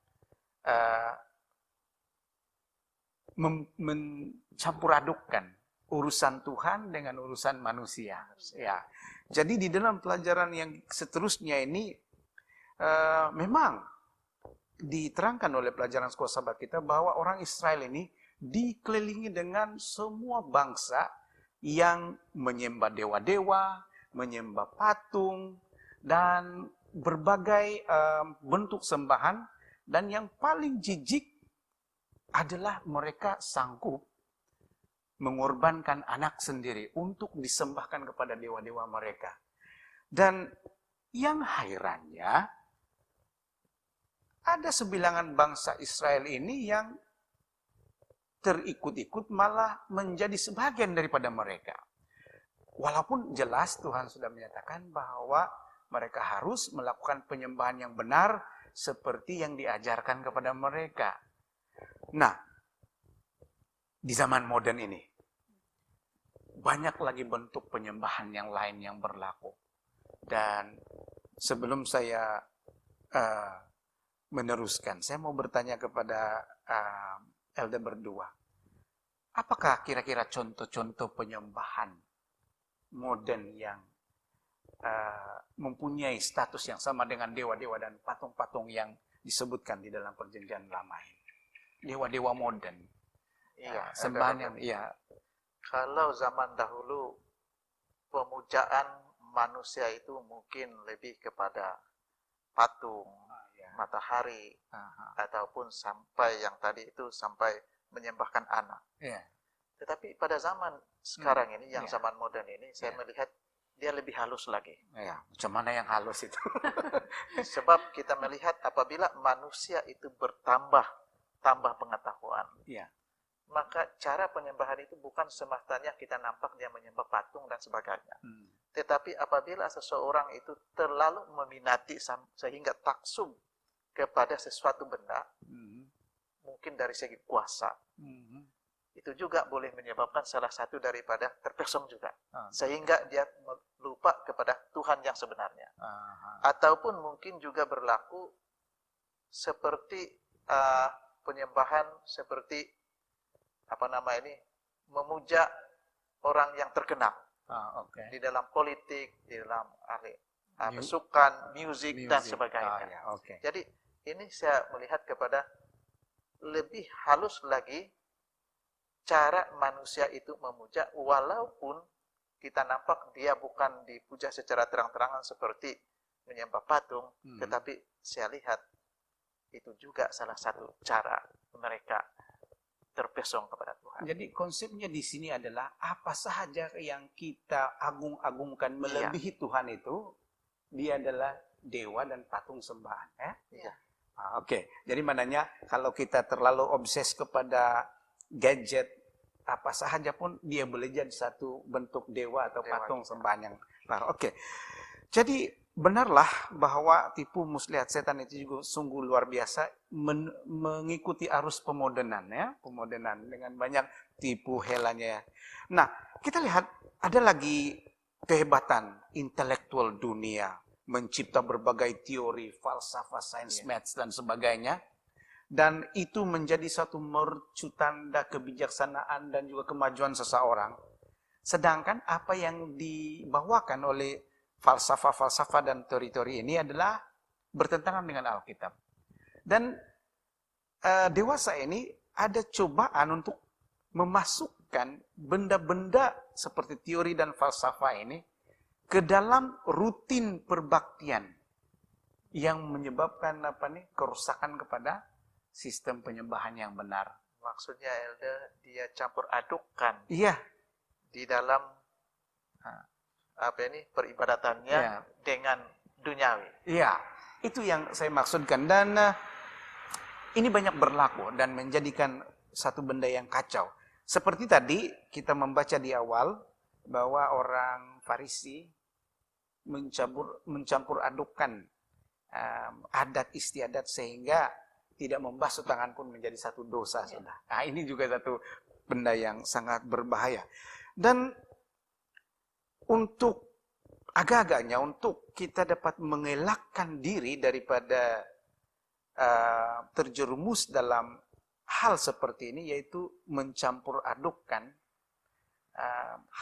mencampur-adukkan urusan Tuhan dengan urusan manusia. Ya, jadi di dalam pelajaran yang seterusnya ini memang diterangkan oleh pelajaran sekolah sahabat kita bahwa orang Israel ini dikelilingi dengan semua bangsa yang menyembah dewa-dewa, menyembah patung, dan berbagai bentuk sembahan. Dan yang paling jijik adalah mereka sanggup mengorbankan anak sendiri untuk disembahkan kepada dewa-dewa mereka. Dan yang herannya, ada sebilangan bangsa Israel ini yang terikut-ikut malah menjadi sebagian daripada mereka. Walaupun jelas Tuhan sudah menyatakan bahwa mereka harus melakukan penyembahan yang benar seperti yang diajarkan kepada mereka. Nah, di zaman modern ini, banyak lagi bentuk penyembahan yang lain yang berlaku. Dan sebelum saya meneruskan, saya mau bertanya kepada Elder berdua. Apakah kira-kira contoh-contoh penyembahan modern yang mempunyai status yang sama dengan dewa-dewa dan patung-patung yang disebutkan di dalam perjanjian lama ini? Dewa-dewa modern. Iya, sembahan yang kalau zaman dahulu pemujaan manusia itu mungkin lebih kepada patung, matahari, ataupun sampai yang tadi itu sampai menyembahkan anak. Tetapi pada zaman sekarang ini, yang zaman modern ini, saya melihat dia lebih halus lagi. Macam mana yang halus itu? Sebab kita melihat apabila manusia itu tambah pengetahuan, maka cara penyembahan itu bukan semestanya kita nampak dia menyembah patung dan sebagainya. Tetapi apabila seseorang itu terlalu meminati sehingga taksub kepada sesuatu benda, mungkin dari segi kuasa, itu juga boleh menyebabkan salah satu daripada terpesong juga. Sehingga dia lupa kepada Tuhan yang sebenarnya. Ataupun mungkin juga berlaku seperti penyembahan seperti memuja orang yang terkenal di dalam politik, di dalam pesukan, musik dan sebagainya. Jadi ini saya melihat kepada lebih halus lagi cara manusia itu memuja, walaupun kita nampak dia bukan dipuja secara terang-terangan seperti menyembah patung, tetapi saya lihat itu juga salah satu cara mereka terpesong kepada Tuhan. Jadi konsepnya di sini adalah apa sahaja yang kita agung-agungkan melebihi Tuhan itu, dia adalah dewa dan patung sembahan. Jadi maknanya kalau kita terlalu obses kepada gadget, apa sahaja pun dia boleh jadi satu bentuk dewa atau patung sembahan yang baru. Jadi benarlah bahwa tipu muslihat setan itu juga sungguh luar biasa, mengikuti arus pemodernan pemodernan dengan banyak tipu helanya. Nah, kita lihat ada lagi kehebatan intelektual dunia, mencipta berbagai teori, falsafah, sains, maths dan sebagainya. Dan itu menjadi satu mercu tanda kebijaksanaan dan juga kemajuan seseorang. Sedangkan apa yang dibawakan oleh falsafah-falsafah dan teori-teori ini adalah bertentangan dengan Alkitab. Dan dewasa ini ada cobaan untuk memasukkan benda-benda seperti teori dan falsafah ini ke dalam rutin perbaktian yang menyebabkan kerusakan kepada sistem penyembahan yang benar. Maksudnya Elder, dia campur adukkan Iya, di dalam peribadatannya Iya. dengan duniawi. iya. Itu yang saya maksudkan. Dan ini banyak berlaku dan menjadikan satu benda yang kacau. Seperti tadi kita membaca di awal bahwa orang Farisi mencampur adukkan adat istiadat sehingga tidak membasuh tangan pun menjadi satu dosa sudah. Nah, ini juga satu benda yang sangat berbahaya. Dan untuk agak-agaknya untuk kita dapat mengelakkan diri daripada terjerumus dalam hal seperti ini, yaitu mencampur adukkan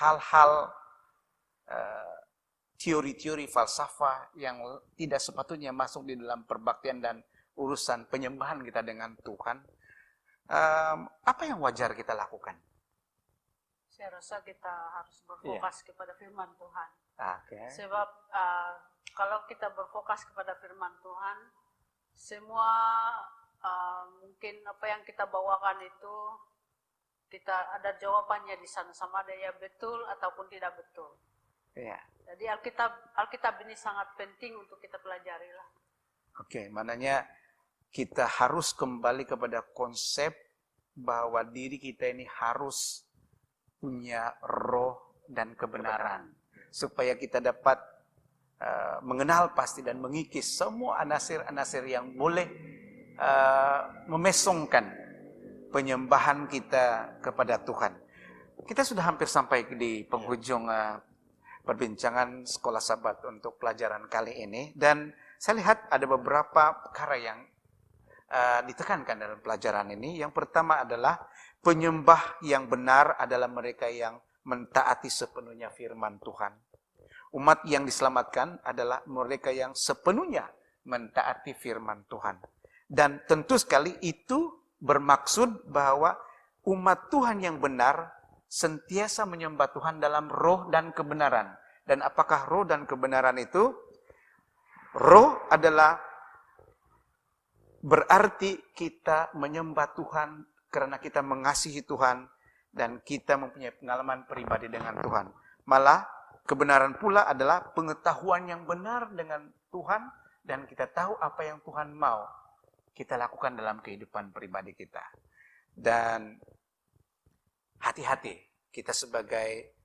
hal-hal teori-teori falsafah yang tidak sepatutnya masuk di dalam perbaktian dan urusan penyembahan kita dengan Tuhan. Apa yang wajar kita lakukan? Saya rasa kita harus berfokus kepada firman Tuhan. Oke. Sebab kalau kita berfokus kepada firman Tuhan, semua mungkin apa yang kita bawakan itu kita ada jawabannya di sana, sama ada ya betul ataupun tidak betul. Iya. Jadi Alkitab ini sangat penting untuk kita pelajari lah. Oke, maknanya kita harus kembali kepada konsep bahwa diri kita ini harus punya roh dan kebenaran. Supaya kita dapat mengenal pasti dan mengikis semua anasir-anasir yang boleh memesongkan penyembahan kita kepada Tuhan. Kita sudah hampir sampai di penghujung perbincangan sekolah Sabat untuk pelajaran kali ini. Dan saya lihat ada beberapa perkara yang ditekankan dalam pelajaran ini. Yang pertama adalah penyembah yang benar adalah mereka yang mentaati sepenuhnya firman Tuhan. Umat yang diselamatkan adalah mereka yang sepenuhnya mentaati firman Tuhan. Dan tentu sekali itu bermaksud bahwa umat Tuhan yang benar sentiasa menyembah Tuhan dalam roh dan kebenaran. Dan apakah roh dan kebenaran itu? Roh adalah berarti kita menyembah Tuhan karena kita mengasihi Tuhan dan kita mempunyai pengalaman pribadi dengan Tuhan. Malah kebenaran pula adalah pengetahuan yang benar dengan Tuhan dan kita tahu apa yang Tuhan mau kita lakukan dalam kehidupan pribadi kita. Dan hati-hati kita sebagai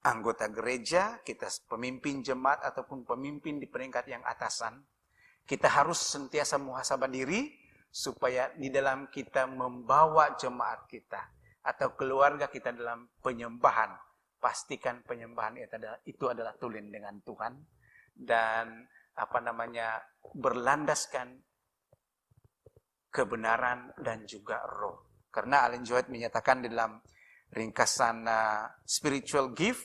anggota gereja, kita pemimpin jemaat ataupun pemimpin di peringkat yang atasan, kita harus sentiasa muhasabah diri supaya di dalam kita membawa jemaat kita atau keluarga kita dalam penyembahan, pastikan penyembahan itu adalah tulen dengan Tuhan dan berlandaskan kebenaran dan juga roh. Karena Ellen G. White menyatakan di dalam ringkasan Spiritual Gift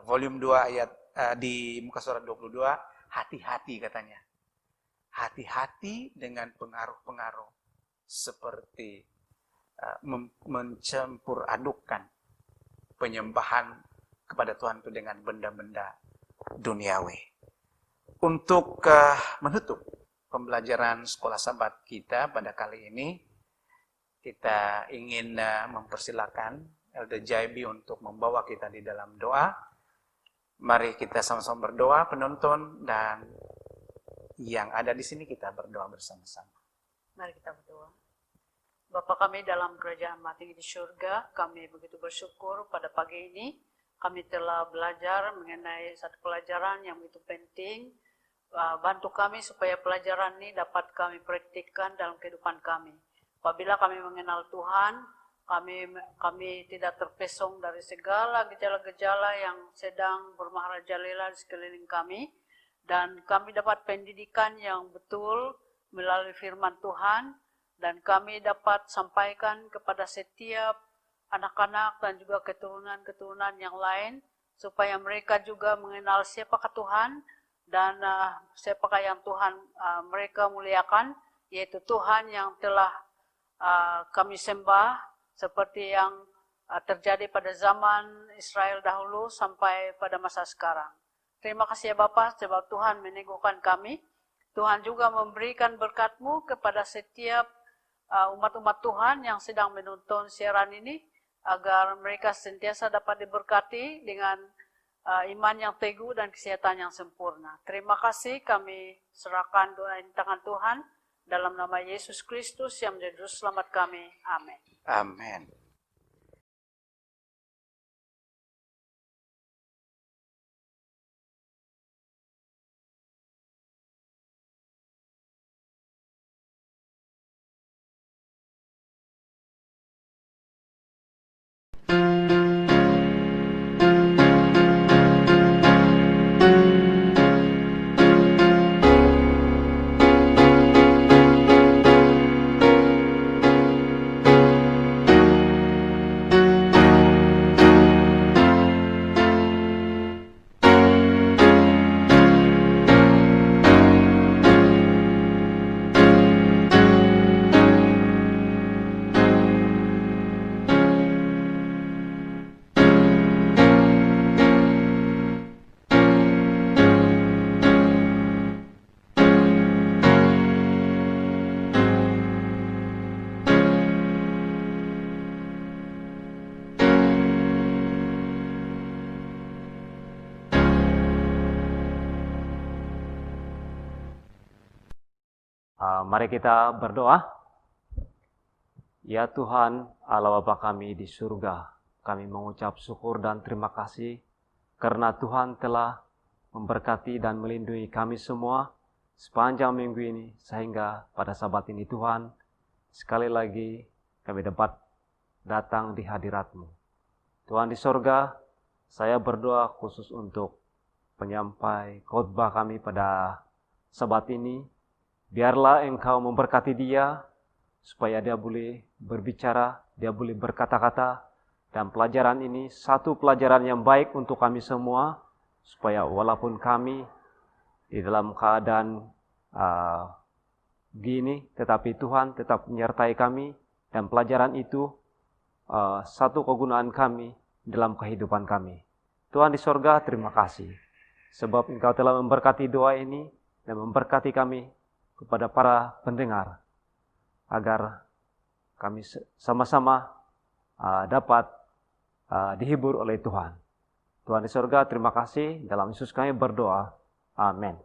volume 2 ayat di muka surat 22, hati-hati katanya. Hati-hati dengan pengaruh-pengaruh seperti mencampur adukkan penyembahan kepada Tuhan itu dengan benda-benda duniawi. Untuk menutup pembelajaran sekolah Sabat kita pada kali ini, kita ingin mempersilakan Elder Jaibi untuk membawa kita di dalam doa. Mari kita sama-sama berdoa, penonton dan yang ada di sini kita berdoa bersama-sama. Mari kita berdoa. Bapa kami dalam kerajaan tinggi di surga, kami begitu bersyukur pada pagi ini kami telah belajar mengenai satu pelajaran yang begitu penting. Bantu kami supaya pelajaran ini dapat kami praktikkan dalam kehidupan kami. Apabila kami mengenal Tuhan, kami tidak terpesong dari segala gejala-gejala yang sedang bermaharajalela di sekeliling kami, dan kami dapat pendidikan yang betul melalui firman Tuhan, dan kami dapat sampaikan kepada setiap anak-anak dan juga keturunan-keturunan yang lain, supaya mereka juga mengenal siapakah Tuhan, dan siapakah yang Tuhan mereka muliakan, yaitu Tuhan yang telah kami sembah, seperti yang terjadi pada zaman Israel dahulu sampai pada masa sekarang. Terima kasih ya Bapak, sebab Tuhan meneguhkan kami Tuhan juga memberikan berkat-Mu kepada setiap umat-umat Tuhan yang sedang menonton siaran ini, agar mereka sentiasa dapat diberkati dengan iman yang teguh dan kesehatan yang sempurna. Terima kasih, kami serahkan doa di tangan Tuhan, dalam nama Yesus Kristus yang menjadi Juru Selamat kami. Amin. Amin. Mari kita berdoa. Ya Tuhan, Allah Bapa kami di surga, kami mengucap syukur dan terima kasih karena Tuhan telah memberkati dan melindungi kami semua sepanjang minggu ini, sehingga pada Sabat ini Tuhan, sekali lagi kami dapat datang di hadirat-Mu. Tuhan di surga, saya berdoa khusus untuk penyampai khotbah kami pada Sabat ini. Biarlah Engkau memberkati dia, supaya dia boleh berbicara, dia boleh berkata-kata, dan pelajaran ini satu pelajaran yang baik untuk kami semua, supaya walaupun kami di dalam keadaan gini, tetapi Tuhan tetap menyertai kami, dan pelajaran itu satu kegunaan kami dalam kehidupan kami. Tuhan di sorga, terima kasih, sebab Engkau telah memberkati doa ini, dan memberkati kami kepada para pendengar, agar kami sama-sama dapat dihibur oleh Tuhan. Tuhan di surga, terima kasih. Dalam Yesus kami berdoa. Amin.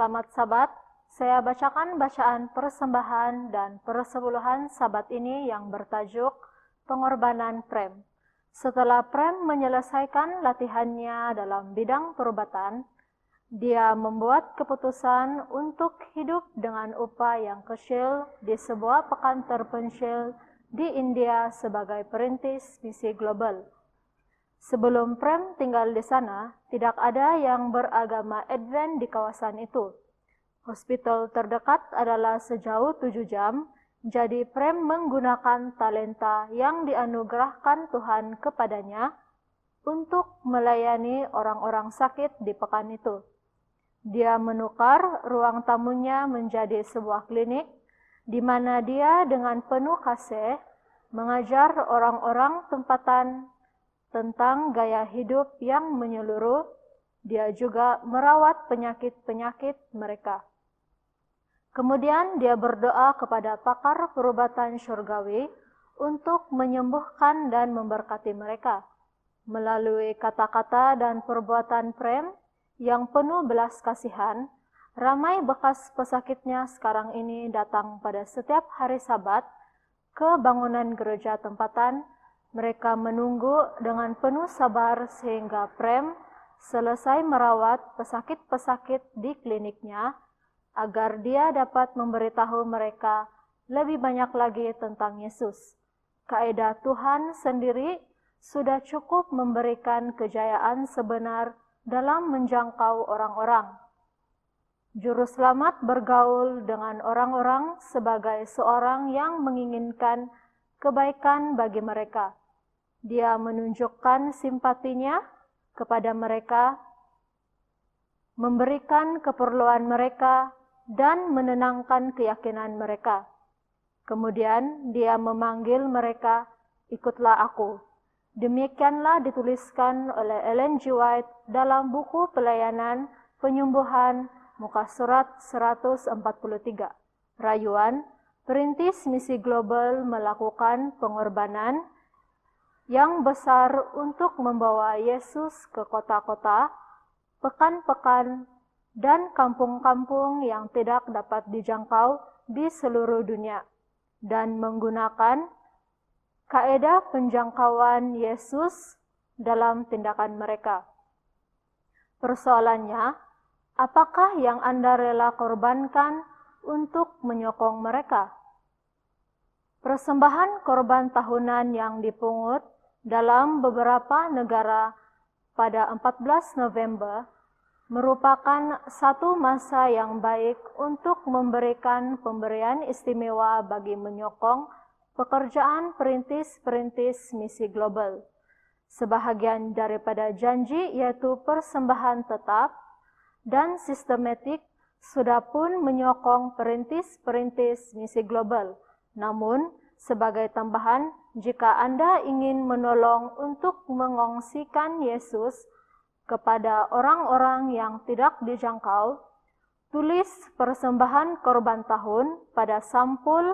Selamat Sabat, saya bacakan bacaan persembahan dan persepuluhan Sabat ini yang bertajuk Pengorbanan Prem. Setelah Prem menyelesaikan latihannya dalam bidang perubatan, dia membuat keputusan untuk hidup dengan upah yang kecil di sebuah pekan terpencil di India sebagai perintis misi global. Sebelum Prem tinggal di sana, tidak ada yang beragama Advent di kawasan itu. Hospital terdekat adalah sejauh 7 jam, jadi Prem menggunakan talenta yang dianugerahkan Tuhan kepadanya untuk melayani orang-orang sakit di pekan itu. Dia menukar ruang tamunya menjadi sebuah klinik, di mana dia dengan penuh kasih mengajar orang-orang tempatan tentang gaya hidup yang menyeluruh. Dia juga merawat penyakit-penyakit mereka. Kemudian dia berdoa kepada pakar perubatan syurgawi untuk menyembuhkan dan memberkati mereka. Melalui kata-kata dan perbuatan Prem yang penuh belas kasihan, ramai bekas pesakitnya sekarang ini datang pada setiap hari Sabat ke bangunan gereja tempatan. Mereka menunggu dengan penuh sabar sehingga Prem selesai merawat pesakit-pesakit di kliniknya, agar dia dapat memberitahu mereka lebih banyak lagi tentang Yesus. Kaidah Tuhan sendiri sudah cukup memberikan kejayaan sebenar dalam menjangkau orang-orang. Juru selamat bergaul dengan orang-orang sebagai seorang yang menginginkan kebaikan bagi mereka. Dia menunjukkan simpatinya kepada mereka, memberikan keperluan mereka, dan menenangkan keyakinan mereka. Kemudian dia memanggil mereka, "Ikutlah aku." Demikianlah dituliskan oleh Ellen G. White dalam buku Pelayanan Penyembuhan, muka surat 143. Rayuan, Perintis Misi Global melakukan pengorbanan yang besar untuk membawa Yesus ke kota-kota, pekan-pekan, dan kampung-kampung yang tidak dapat dijangkau di seluruh dunia, dan menggunakan kaedah penjangkauan Yesus dalam tindakan mereka. Persoalannya, apakah yang Anda rela korbankan untuk menyokong mereka? Persembahan korban tahunan yang dipungut dalam beberapa negara pada 14 November merupakan satu masa yang baik untuk memberikan pemberian istimewa bagi menyokong pekerjaan perintis-perintis misi global. Sebahagian daripada janji yaitu persembahan tetap dan sistematik sudah pun menyokong perintis-perintis misi global. Namun, sebagai tambahan, jika Anda ingin menolong untuk mengongsikan Yesus kepada orang-orang yang tidak dijangkau, tulis persembahan korban tahun pada sampul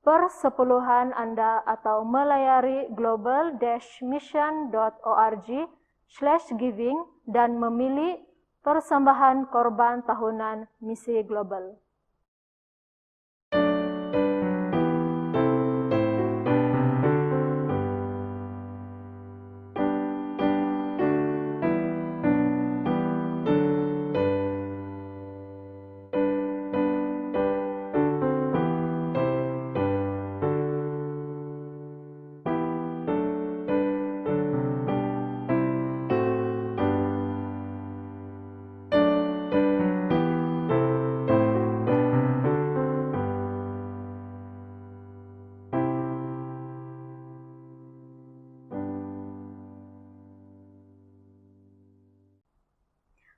persepuluhan Anda atau melayari global-mission.org/giving dan memilih persembahan korban tahunan misi global.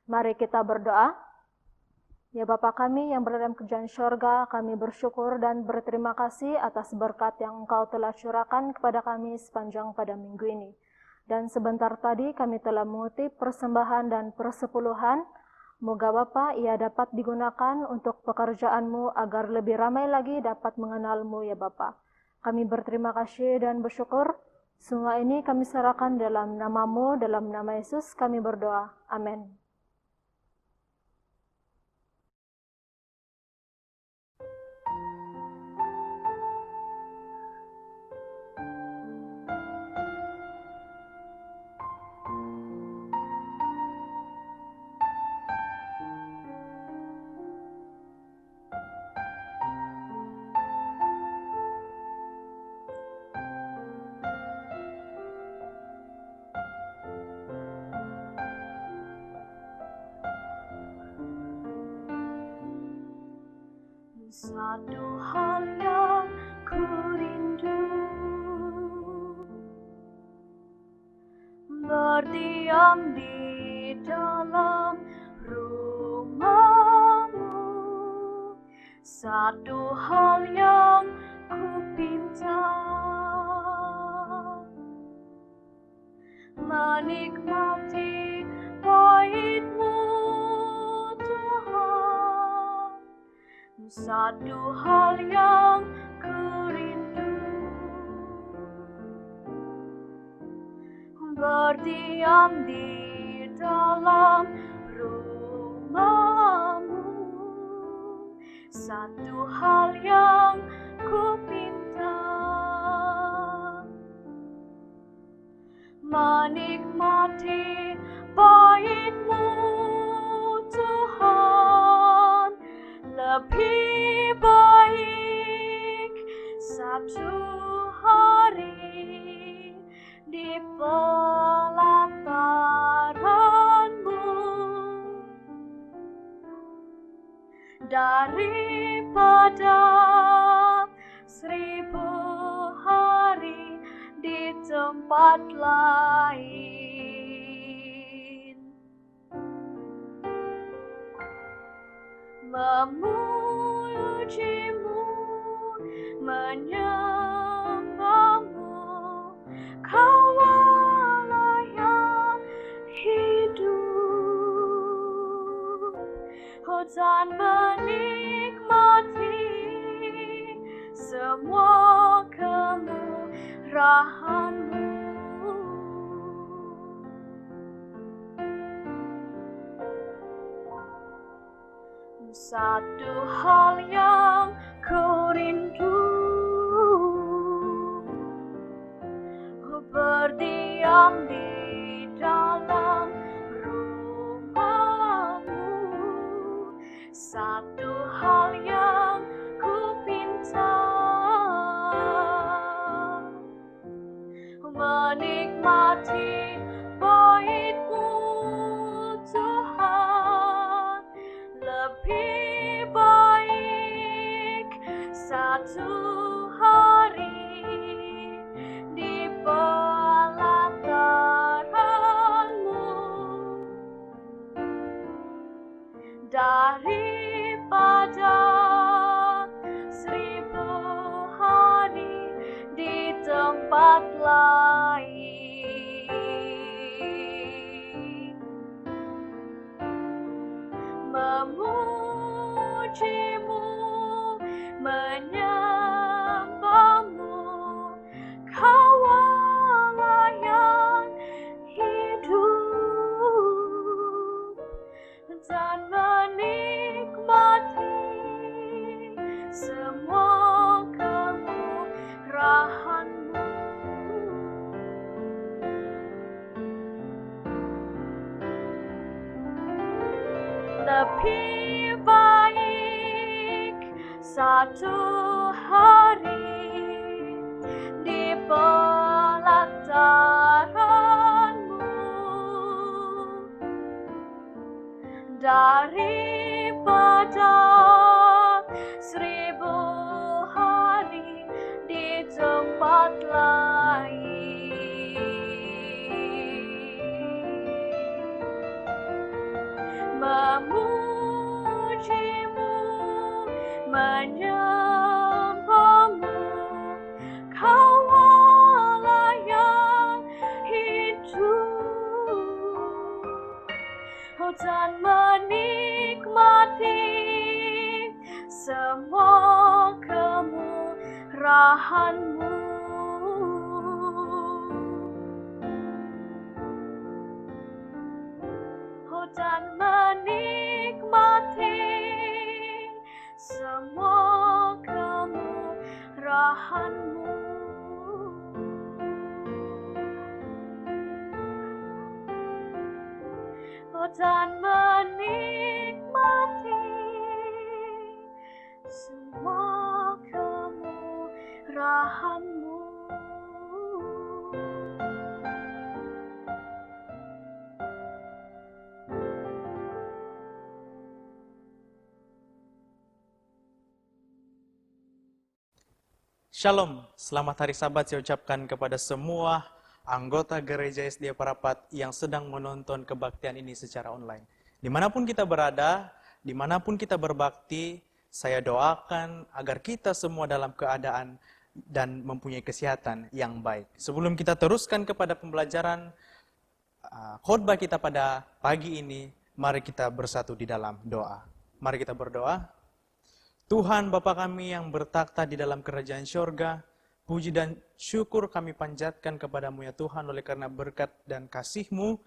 Mari kita berdoa. Ya Bapa kami yang berada dalam kerajaan syurga, kami bersyukur dan berterima kasih atas berkat yang Engkau telah curahkan kepada kami sepanjang pada minggu ini. Dan sebentar tadi kami telah mengutip persembahan dan persepuluhan. Moga Bapa ia dapat digunakan untuk pekerjaan-Mu agar lebih ramai lagi dapat mengenal-Mu ya Bapa. Kami berterima kasih dan bersyukur. Semua ini kami serahkan dalam nama-Mu, dalam nama Yesus kami berdoa. Amin. Satu hal yang ku rindu, berdiam di dalam rumah-Mu. Satu hal yang ku pinta, menikmati bait-Mu Tuhan. Satu hal yang ku rindu, berdiam di dalam rumah-Mu. Satu hal yang ku pinta, menikmati bait-Mu Tuhan. Lebih baik satu hari di pelataran-Mu tempat lain. Memujimu, menyembahmu, Kau Allah yang hidup. Dan menikmati semua kemurahan-Mu. Satu hal yang ku rindu, berdiam di dalam rumah-Mu. Satu hal yang ku pinta, menikmati bait-Mu Tuhan. Lebih baik satu hari di pelataran-Mu daripada 1000 hari di tempat lain. Memujimu, menyembahmu, Kau Allah yang hidup. Dan menikmati semua kemurahan-Mu. Lebih baik satu hari di pelataran-Mu daripada 1000 hari di tempat lain. Memujimu, menyembahmu, Kau Allah yang hidup. Dan menikmati semua kemurahan-Mu. Dan menikmati semua kemurahan-Mu. Dan menikmati semua kemurahan-Mu. Shalom, selamat hari Sabat saya ucapkan kepada semua anggota Gereja SDA Parapat yang sedang menonton kebaktian ini secara online. Dimanapun kita berada, dimanapun kita berbakti, saya doakan agar kita semua dalam keadaan dan mempunyai kesehatan yang baik. Sebelum kita teruskan kepada pembelajaran khotbah kita pada pagi ini, mari kita bersatu di dalam doa. Mari kita berdoa. Tuhan Bapa kami yang bertakhta di dalam kerajaan syurga, puji dan syukur kami panjatkan kepadamu ya Tuhan, oleh karena berkat dan kasih-Mu.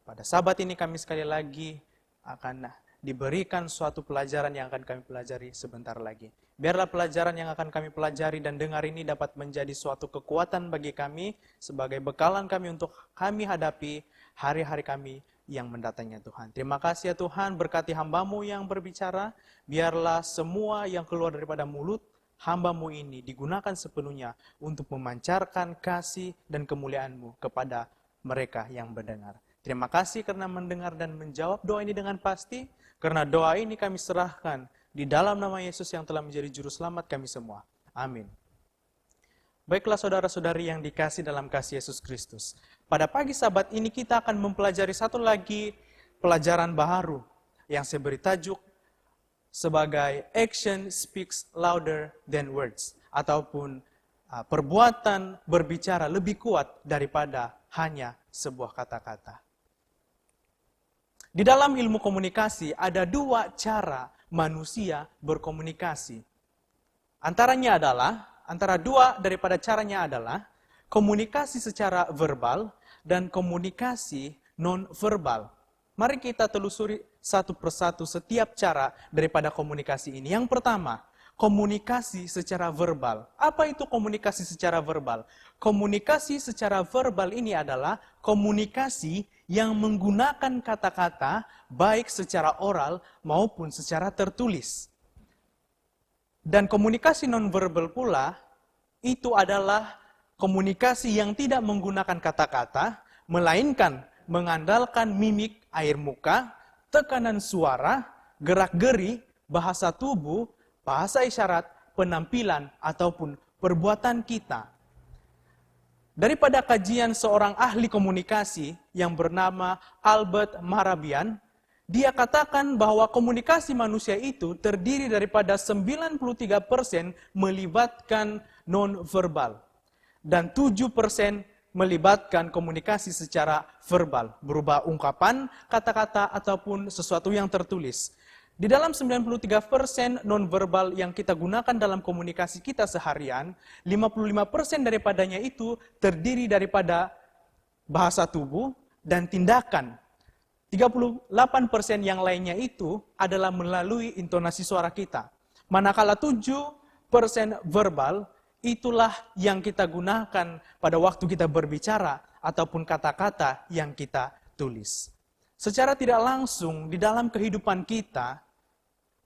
Pada Sabat ini kami sekali lagi akan diberikan suatu pelajaran yang akan kami pelajari sebentar lagi. Biarlah pelajaran yang akan kami pelajari dan dengar ini dapat menjadi suatu kekuatan bagi kami, sebagai bekalan kami untuk kami hadapi hari-hari kami yang mendatangnya Tuhan. Terima kasih ya Tuhan, berkati hamba-Mu yang berbicara, biarlah semua yang keluar daripada mulut hamba-Mu ini digunakan sepenuhnya untuk memancarkan kasih dan kemuliaan-Mu kepada mereka yang mendengar. Terima kasih karena mendengar dan menjawab doa ini dengan pasti, karena doa ini kami serahkan di dalam nama Yesus yang telah menjadi juru selamat kami semua. Amin. Baiklah saudara-saudari yang dikasih dalam kasih Yesus Kristus. Pada pagi Sabat ini kita akan mempelajari satu lagi pelajaran baharu yang saya beri tajuk sebagai Action Speaks Louder Than Words, ataupun perbuatan berbicara lebih kuat daripada hanya sebuah kata-kata. Di dalam ilmu komunikasi ada dua cara manusia berkomunikasi. Antara dua daripada caranya adalah komunikasi secara verbal dan komunikasi non-verbal. Mari kita telusuri satu persatu setiap cara daripada komunikasi ini. Yang pertama, komunikasi secara verbal. Apa itu komunikasi secara verbal? Komunikasi secara verbal ini adalah komunikasi yang menggunakan kata-kata baik secara oral maupun secara tertulis. Dan komunikasi nonverbal pula, itu adalah komunikasi yang tidak menggunakan kata-kata, melainkan mengandalkan mimik air muka, tekanan suara, gerak-geri, bahasa tubuh, bahasa isyarat, penampilan, ataupun perbuatan kita. Daripada kajian seorang ahli komunikasi yang bernama Albert Marabian, dia katakan bahwa komunikasi manusia itu terdiri daripada 93% melibatkan non-verbal. Dan 7% melibatkan komunikasi secara verbal, berupa ungkapan, kata-kata, ataupun sesuatu yang tertulis. Di dalam 93% non-verbal yang kita gunakan dalam komunikasi kita seharian, 55% daripadanya itu terdiri daripada bahasa tubuh dan tindakan. 38% yang lainnya itu adalah melalui intonasi suara kita. Manakala 7% verbal, itulah yang kita gunakan pada waktu kita berbicara ataupun kata-kata yang kita tulis. Secara tidak langsung di dalam kehidupan kita,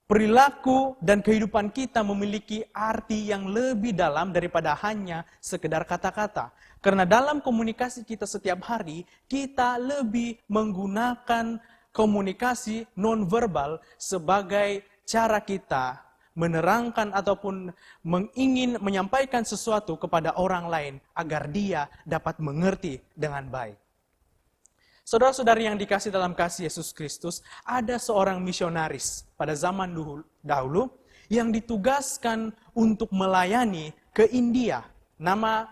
perilaku dan kehidupan kita memiliki arti yang lebih dalam daripada hanya sekedar kata-kata. Karena dalam komunikasi kita setiap hari, kita lebih menggunakan komunikasi nonverbal sebagai cara kita menerangkan ataupun ingin menyampaikan sesuatu kepada orang lain agar dia dapat mengerti dengan baik. Saudara-saudari yang dikasih dalam kasih Yesus Kristus, ada seorang misionaris pada zaman dahulu yang ditugaskan untuk melayani ke India. Nama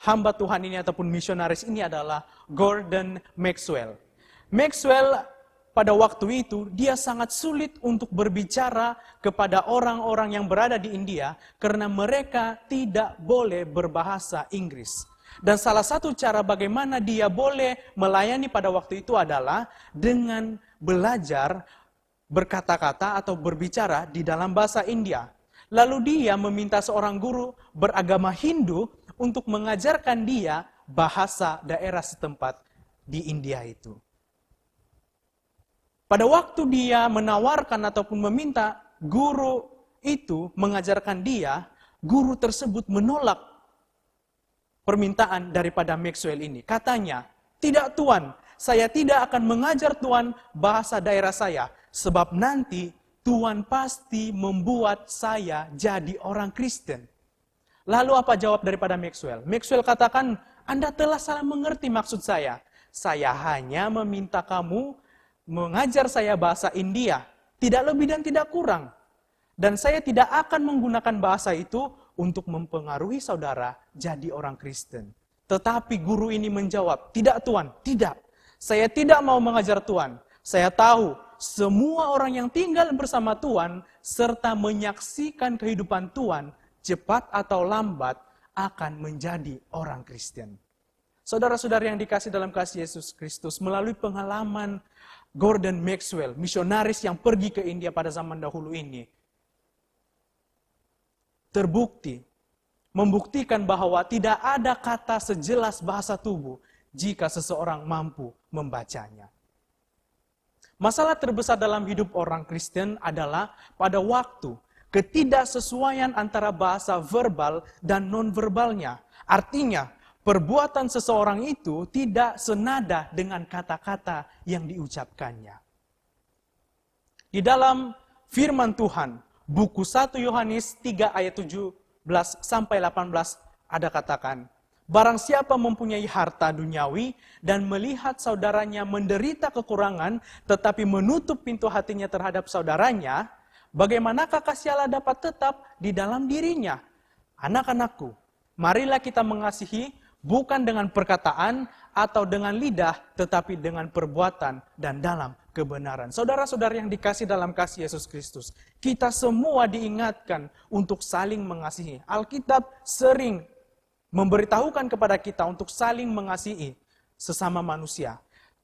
hamba Tuhan ini ataupun misionaris ini adalah Gordon Maxwell. Maxwell pada waktu itu dia sangat sulit untuk berbicara kepada orang-orang yang berada di India karena mereka tidak boleh berbahasa Inggris. Dan salah satu cara bagaimana dia boleh melayani pada waktu itu adalah dengan belajar berkata-kata atau berbicara di dalam bahasa India. Lalu dia meminta seorang guru beragama Hindu untuk mengajarkan dia bahasa daerah setempat di India itu. Pada waktu dia menawarkan ataupun meminta guru itu mengajarkan dia, guru tersebut menolak permintaan daripada Maxwell ini. Katanya, "Tidak Tuan, saya tidak akan mengajar Tuan bahasa daerah saya, sebab nanti Tuan pasti membuat saya jadi orang Kristen." Lalu apa jawab daripada Maxwell? Maxwell katakan, "Anda telah salah mengerti maksud saya. Saya hanya meminta kamu mengajar saya bahasa India, tidak lebih dan tidak kurang. Dan saya tidak akan menggunakan bahasa itu untuk mempengaruhi saudara jadi orang Kristen." Tetapi guru ini menjawab, "Tidak Tuan, tidak. Saya tidak mau mengajar Tuan. Saya tahu semua orang yang tinggal bersama Tuan serta menyaksikan kehidupan Tuan cepat atau lambat akan menjadi orang Kristen." Saudara-saudara yang dikasih dalam kasih Yesus Kristus, melalui pengalaman Gordon Maxwell, misionaris yang pergi ke India pada zaman dahulu ini, terbukti, membuktikan bahwa tidak ada kata sejelas bahasa tubuh jika seseorang mampu membacanya. Masalah terbesar dalam hidup orang Kristen adalah pada waktu ketidaksesuaian antara bahasa verbal dan nonverbalnya. Artinya, perbuatan seseorang itu tidak senada dengan kata-kata yang diucapkannya. Di dalam firman Tuhan, buku 1 Yohanes 3 ayat 17 sampai 18 ada katakan, barang siapa mempunyai harta duniawi dan melihat saudaranya menderita kekurangan, tetapi menutup pintu hatinya terhadap saudaranya, bagaimanakah kasih Allah dapat tetap di dalam dirinya? Anak-anakku, marilah kita mengasihi bukan dengan perkataan atau dengan lidah, tetapi dengan perbuatan dan dalam kebenaran. Saudara-saudara yang dikasih dalam kasih Yesus Kristus, kita semua diingatkan untuk saling mengasihi. Alkitab sering memberitahukan kepada kita untuk saling mengasihi sesama manusia.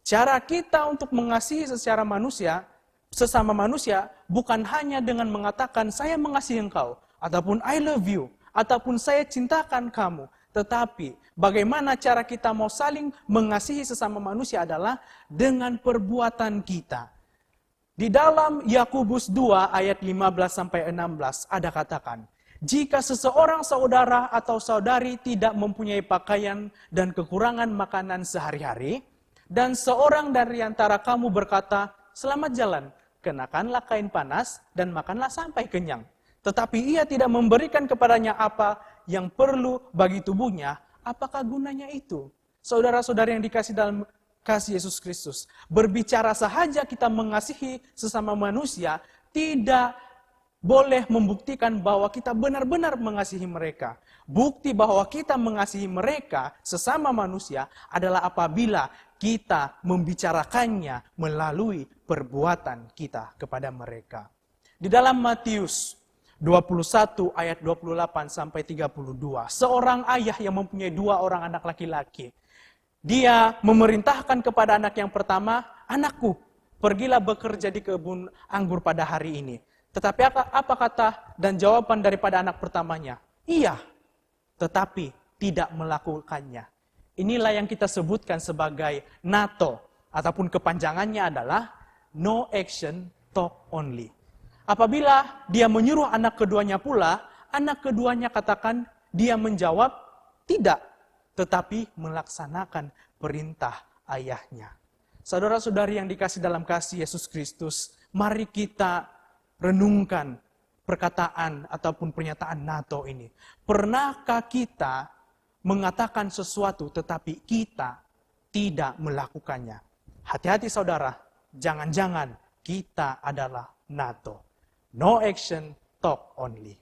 Cara kita untuk mengasihi sesama manusia bukan hanya dengan mengatakan saya mengasihi engkau, ataupun I love you, ataupun saya cintakan kamu. Tetapi bagaimana cara kita mau saling mengasihi sesama manusia adalah dengan perbuatan kita. Di dalam Yakobus 2 ayat 15-16 ada katakan, jika seseorang saudara atau saudari tidak mempunyai pakaian dan kekurangan makanan sehari-hari, dan seorang dari antara kamu berkata, selamat jalan, kenakanlah kain panas dan makanlah sampai kenyang. Tetapi ia tidak memberikan kepadanya apa yang perlu bagi tubuhnya, apakah gunanya itu? Saudara-saudara yang dikasih dalam kasih Yesus Kristus, berbicara sahaja kita mengasihi sesama manusia, tidak boleh membuktikan bahwa kita benar-benar mengasihi mereka. Bukti bahwa kita mengasihi mereka sesama manusia adalah apabila kita membicarakannya melalui perbuatan kita kepada mereka. Di dalam Matius 21 ayat 28-32, seorang ayah yang mempunyai 2 orang anak laki-laki, dia memerintahkan kepada anak yang pertama, anakku, pergilah bekerja di kebun anggur pada hari ini. Tetapi apa kata dan jawaban daripada anak pertamanya? Iya, tetapi tidak melakukannya. Inilah yang kita sebutkan sebagai NATO, ataupun kepanjangannya adalah no action, talk only. Apabila dia menyuruh anak keduanya pula, anak keduanya katakan dia menjawab tidak, tetapi melaksanakan perintah ayahnya. Saudara-saudari yang dikasih dalam kasih Yesus Kristus, mari kita renungkan perkataan ataupun pernyataan NATO ini. Pernahkah kita mengatakan sesuatu tetapi kita tidak melakukannya? Hati-hati saudara, jangan-jangan kita adalah NATO. No action, talk only.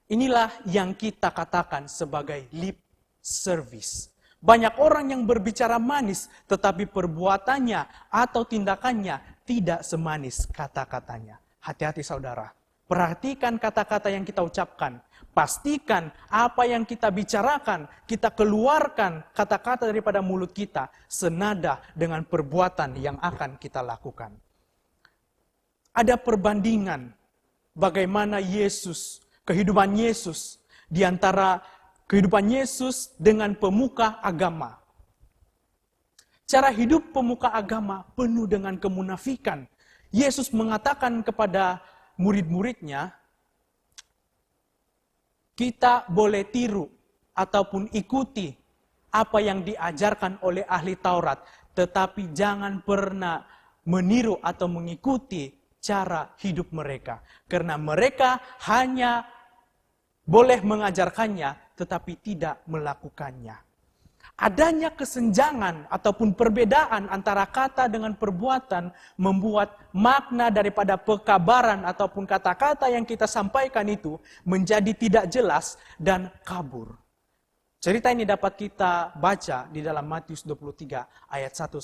Inilah yang kita katakan sebagai lip service. Banyak orang yang berbicara manis, tetapi perbuatannya atau tindakannya tidak semanis kata-katanya. Hati-hati saudara, perhatikan kata-kata yang kita ucapkan. Pastikan apa yang kita bicarakan, kita keluarkan kata-kata daripada mulut kita senada dengan perbuatan yang akan kita lakukan. Ada perbandingan bagaimana kehidupan Yesus di antara kehidupan Yesus dengan pemuka agama. Cara hidup pemuka agama penuh dengan kemunafikan. Yesus mengatakan kepada murid-muridnya, kita boleh tiru ataupun ikuti apa yang diajarkan oleh ahli Taurat, tetapi jangan pernah meniru atau mengikuti cara hidup mereka. Karena mereka hanya boleh mengajarkannya, tetapi tidak melakukannya. Adanya kesenjangan ataupun perbedaan antara kata dengan perbuatan membuat makna daripada pekabaran ataupun kata-kata yang kita sampaikan itu menjadi tidak jelas dan kabur. Cerita ini dapat kita baca di dalam Matius 23 ayat 1-4.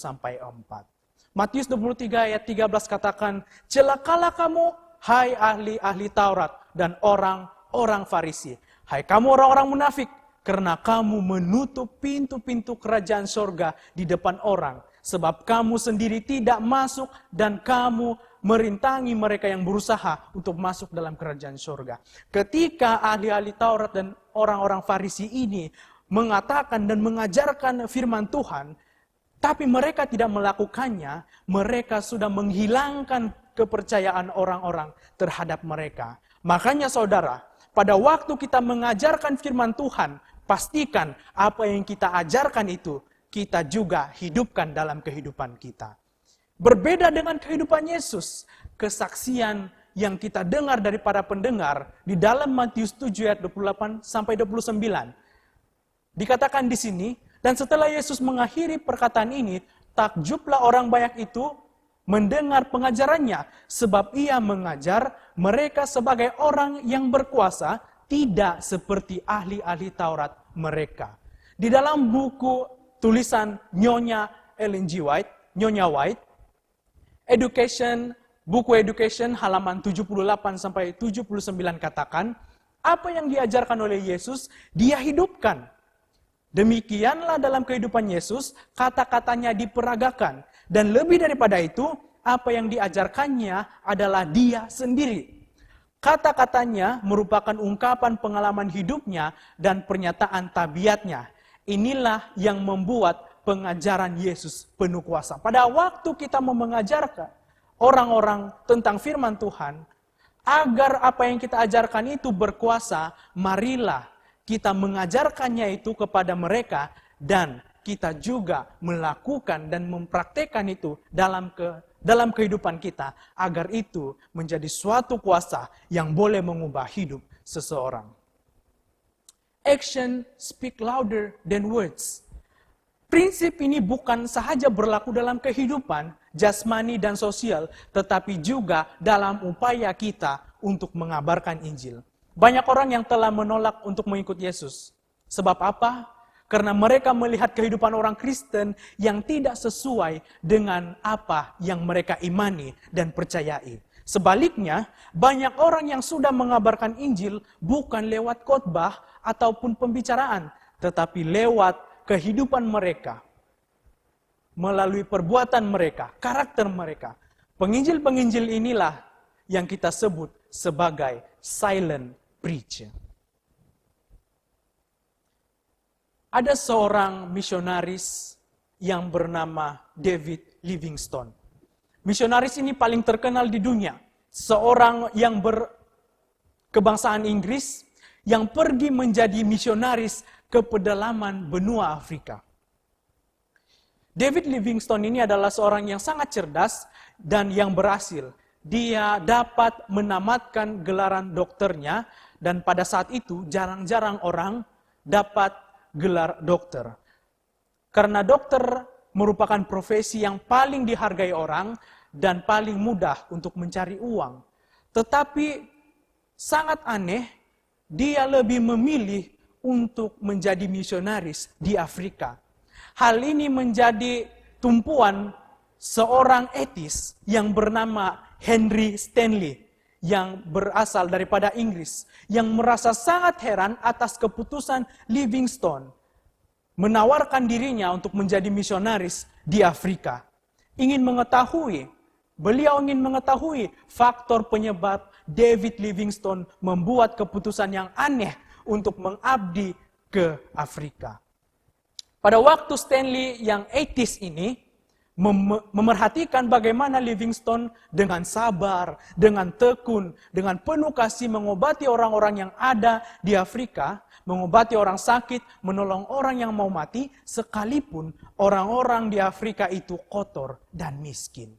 Matius 23 ayat 13 katakan, celakalah kamu, hai ahli-ahli Taurat dan orang-orang Farisi. Hai kamu orang-orang munafik, karena kamu menutup pintu-pintu kerajaan sorga di depan orang. Sebab kamu sendiri tidak masuk dan kamu merintangi mereka yang berusaha untuk masuk dalam kerajaan sorga. Ketika ahli-ahli Taurat dan orang-orang Farisi ini mengatakan dan mengajarkan firman Tuhan, tapi mereka tidak melakukannya, mereka sudah menghilangkan kepercayaan orang-orang terhadap mereka. Makanya saudara, pada waktu kita mengajarkan firman Tuhan, pastikan apa yang kita ajarkan itu, kita juga hidupkan dalam kehidupan kita. Berbeda dengan kehidupan Yesus, kesaksian yang kita dengar dari para pendengar di dalam Matius 7 ayat 28 sampai 29. Dikatakan di sini, dan setelah Yesus mengakhiri perkataan ini, takjublah orang banyak itu mendengar pengajarannya, sebab ia mengajar mereka sebagai orang yang berkuasa, tidak seperti ahli-ahli Taurat mereka. Di dalam buku tulisan Nyonya Ellen G. White, Nyonya White, buku Education halaman 78 sampai 79 katakan, apa yang diajarkan oleh Yesus, dia hidupkan. Demikianlah dalam kehidupan Yesus, kata-katanya diperagakan. Dan lebih daripada itu, apa yang diajarkannya adalah dia sendiri. Kata-katanya merupakan ungkapan pengalaman hidupnya dan pernyataan tabiatnya. Inilah yang membuat pengajaran Yesus penuh kuasa. Pada waktu kita mau mengajarkan orang-orang tentang firman Tuhan, agar apa yang kita ajarkan itu berkuasa, marilah kita mengajarkannya itu kepada mereka dan kita juga melakukan dan mempraktekkan itu dalam kehidupan kita, agar itu menjadi suatu kuasa yang boleh mengubah hidup seseorang. Action speak louder than words. Prinsip ini bukan sahaja berlaku dalam kehidupan jasmani dan sosial, tetapi juga dalam upaya kita untuk mengabarkan Injil. Banyak orang yang telah menolak untuk mengikut Yesus. Sebab apa? Karena mereka melihat kehidupan orang Kristen yang tidak sesuai dengan apa yang mereka imani dan percayai. Sebaliknya, banyak orang yang sudah mengabarkan Injil bukan lewat khotbah ataupun pembicaraan, tetapi lewat kehidupan mereka, melalui perbuatan mereka, karakter mereka. Penginjil-penginjil inilah yang kita sebut sebagai silent preacher. Ada seorang misionaris yang bernama David Livingstone. Misionaris ini paling terkenal di dunia. Seorang yang berkebangsaan Inggris yang pergi menjadi misionaris ke pedalaman benua Afrika. David Livingstone ini adalah seorang yang sangat cerdas dan yang berhasil. Dia dapat menamatkan gelaran dokternya dan pada saat itu jarang-jarang orang dapat gelar dokter. Karena dokter merupakan profesi yang paling dihargai orang dan paling mudah untuk mencari uang. Tetapi sangat aneh, dia lebih memilih untuk menjadi misionaris di Afrika. Hal ini menjadi tumpuan seorang etis yang bernama Henry Stanley, yang berasal daripada Inggris, yang merasa sangat heran atas keputusan Livingstone menawarkan dirinya untuk menjadi misionaris di Afrika. Beliau ingin mengetahui faktor penyebab David Livingstone membuat keputusan yang aneh untuk mengabdi ke Afrika. Pada waktu Stanley yang atheis ini memerhatikan bagaimana Livingstone dengan sabar, dengan tekun, dengan penuh kasih mengobati orang-orang yang ada di Afrika, mengobati orang sakit, menolong orang yang mau mati, sekalipun orang-orang di Afrika itu kotor dan miskin.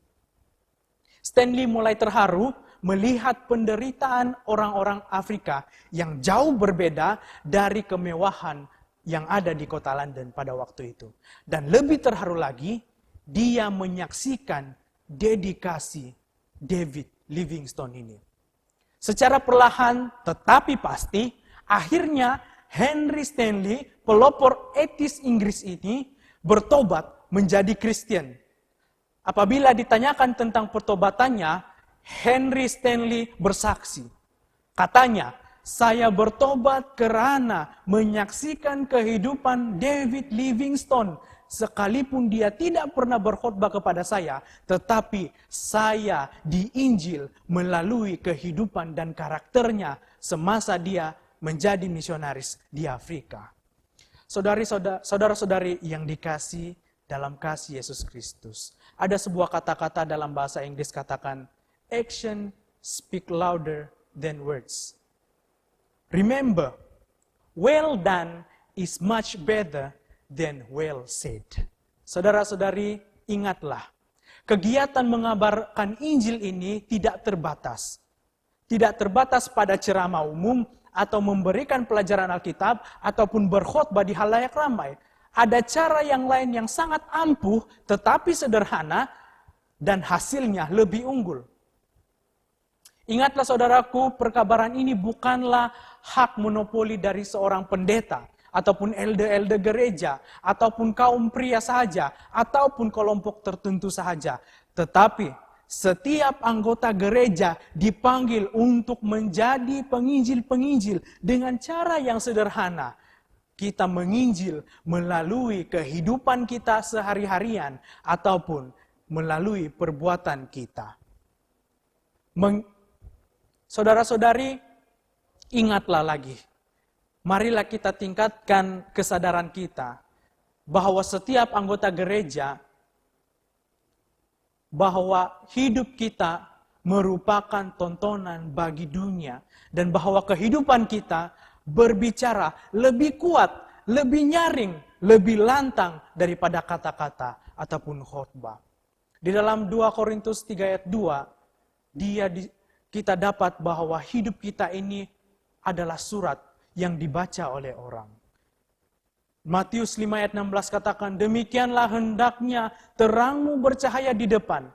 Stanley mulai terharu melihat penderitaan orang-orang Afrika yang jauh berbeda dari kemewahan yang ada di kota London pada waktu itu. Dan lebih terharu lagi, dia menyaksikan dedikasi David Livingstone ini. Secara perlahan tetapi pasti, akhirnya Henry Stanley, pelopor etis Inggris ini, bertobat menjadi Kristen. Apabila ditanyakan tentang pertobatannya, Henry Stanley bersaksi. Katanya, saya bertobat karena menyaksikan kehidupan David Livingstone. Sekalipun dia tidak pernah berkhotbah kepada saya, tetapi saya diinjil melalui kehidupan dan karakternya semasa dia menjadi misionaris di Afrika. Saudara-saudari yang dikasih dalam kasih Yesus Kristus. Ada sebuah kata-kata dalam bahasa Inggris katakan, action speak louder than words. Remember, well done is much better than well said. Saudara-saudari, ingatlah, kegiatan mengabarkan Injil ini tidak terbatas. tidak terbatas pada ceramah umum atau memberikan pelajaran Alkitab ataupun berkhotbah di halayak ramai. Ada cara yang lain yang sangat ampuh tetapi sederhana dan hasilnya lebih unggul. Ingatlah saudaraku, perkabaran ini bukanlah hak monopoli dari seorang pendeta ataupun elde-elde gereja ataupun kaum pria saja ataupun kelompok tertentu saja, tetapi setiap anggota gereja dipanggil untuk menjadi penginjil-penginjil dengan cara yang sederhana. Kita menginjil melalui kehidupan kita sehari-harian ataupun melalui perbuatan kita. Saudara-saudari, ingatlah lagi. Marilah kita tingkatkan kesadaran kita bahwa setiap anggota gereja, bahwa hidup kita merupakan tontonan bagi dunia dan bahwa kehidupan kita berbicara lebih kuat, lebih nyaring, lebih lantang daripada kata-kata ataupun khotbah. Di dalam 2 Korintus 3 ayat 2, kita dapat bahwa hidup kita ini adalah surat yang dibaca oleh orang. Matius 5 ayat 16 katakan, demikianlah hendaknya terangmu bercahaya di depan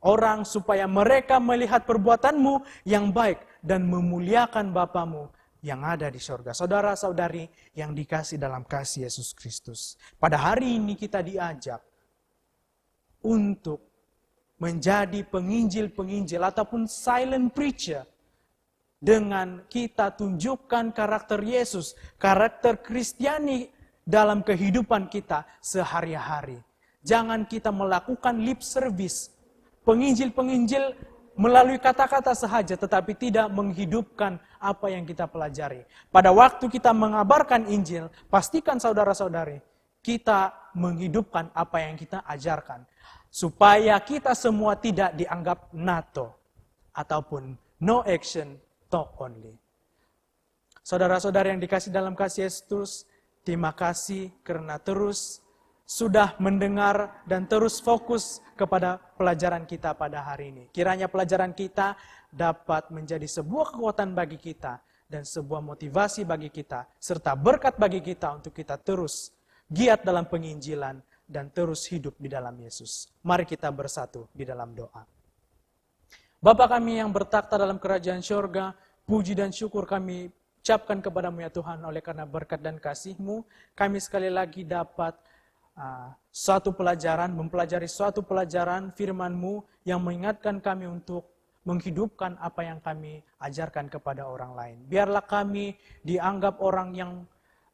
orang supaya mereka melihat perbuatanmu yang baik dan memuliakan Bapamu yang ada di sorga. Saudara-saudari yang dikasih dalam kasih Yesus Kristus. Pada hari ini kita diajak untuk menjadi penginjil-penginjil ataupun silent preacher. Dengan kita tunjukkan karakter Yesus, karakter Kristiani dalam kehidupan kita sehari-hari. Jangan kita melakukan lip service, penginjil-penginjil melalui kata-kata sahaja, tetapi tidak menghidupkan apa yang kita pelajari. Pada waktu kita mengabarkan Injil, pastikan saudara-saudari, kita menghidupkan apa yang kita ajarkan. Supaya kita semua tidak dianggap NATO, ataupun no action, talk only. Saudara-saudari yang dikasih dalam kasih Yesus, terima kasih karena terus sudah mendengar dan terus fokus kepada pelajaran kita pada hari ini. Kiranya pelajaran kita dapat menjadi sebuah kekuatan bagi kita dan sebuah motivasi bagi kita, serta berkat bagi kita untuk kita terus giat dalam penginjilan dan terus hidup di dalam Yesus. Mari kita bersatu di dalam doa. Bapa kami yang bertakhta dalam kerajaan syurga, puji dan syukur kami ucapkan kepadamu ya Tuhan, oleh karena berkat dan kasih-Mu, kami sekali lagi dapat mempelajari suatu pelajaran firman-Mu yang mengingatkan kami untuk menghidupkan apa yang kami ajarkan kepada orang lain. Biarlah kami dianggap orang yang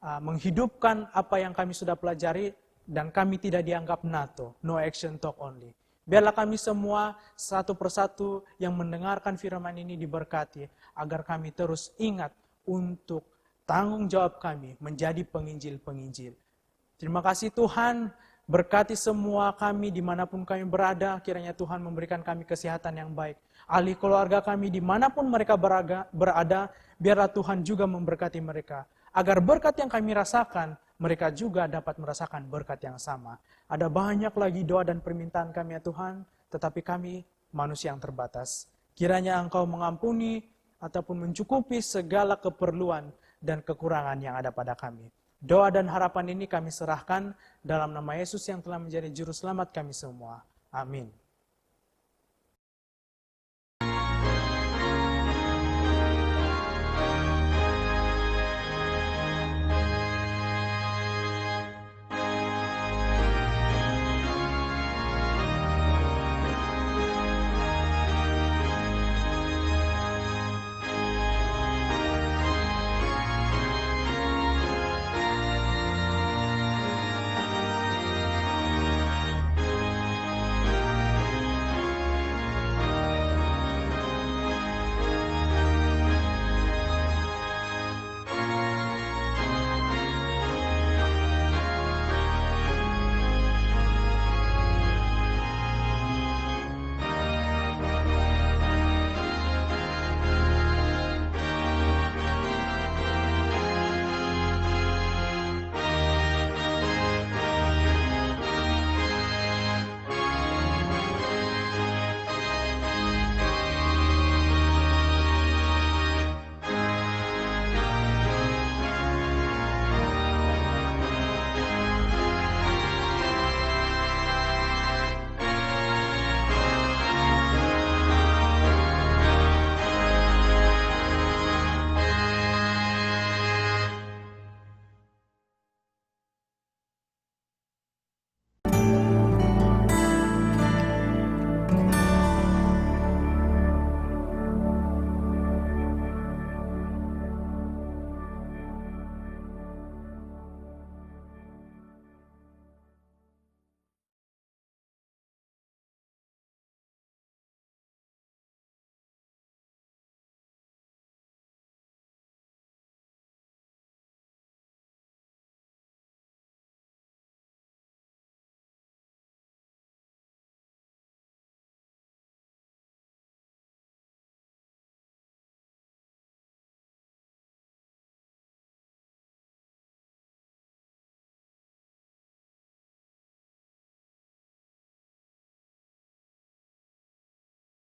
menghidupkan apa yang kami sudah pelajari, dan kami tidak dianggap NATO, no action talk only. Biarlah kami semua satu persatu yang mendengarkan firman ini diberkati, agar kami terus ingat untuk tanggung jawab kami menjadi penginjil-penginjil. Terima kasih Tuhan, berkati semua kami dimanapun kami berada, kiranya Tuhan memberikan kami kesehatan yang baik. Ahli keluarga kami dimanapun mereka berada, biarlah Tuhan juga memberkati mereka. Agar berkat yang kami rasakan, mereka juga dapat merasakan berkat yang sama. Ada banyak lagi doa dan permintaan kami ya Tuhan, tetapi kami manusia yang terbatas. Kiranya Engkau mengampuni ataupun mencukupi segala keperluan dan kekurangan yang ada pada kami. Doa dan harapan ini kami serahkan dalam nama Yesus yang telah menjadi juru selamat kami semua. Amin.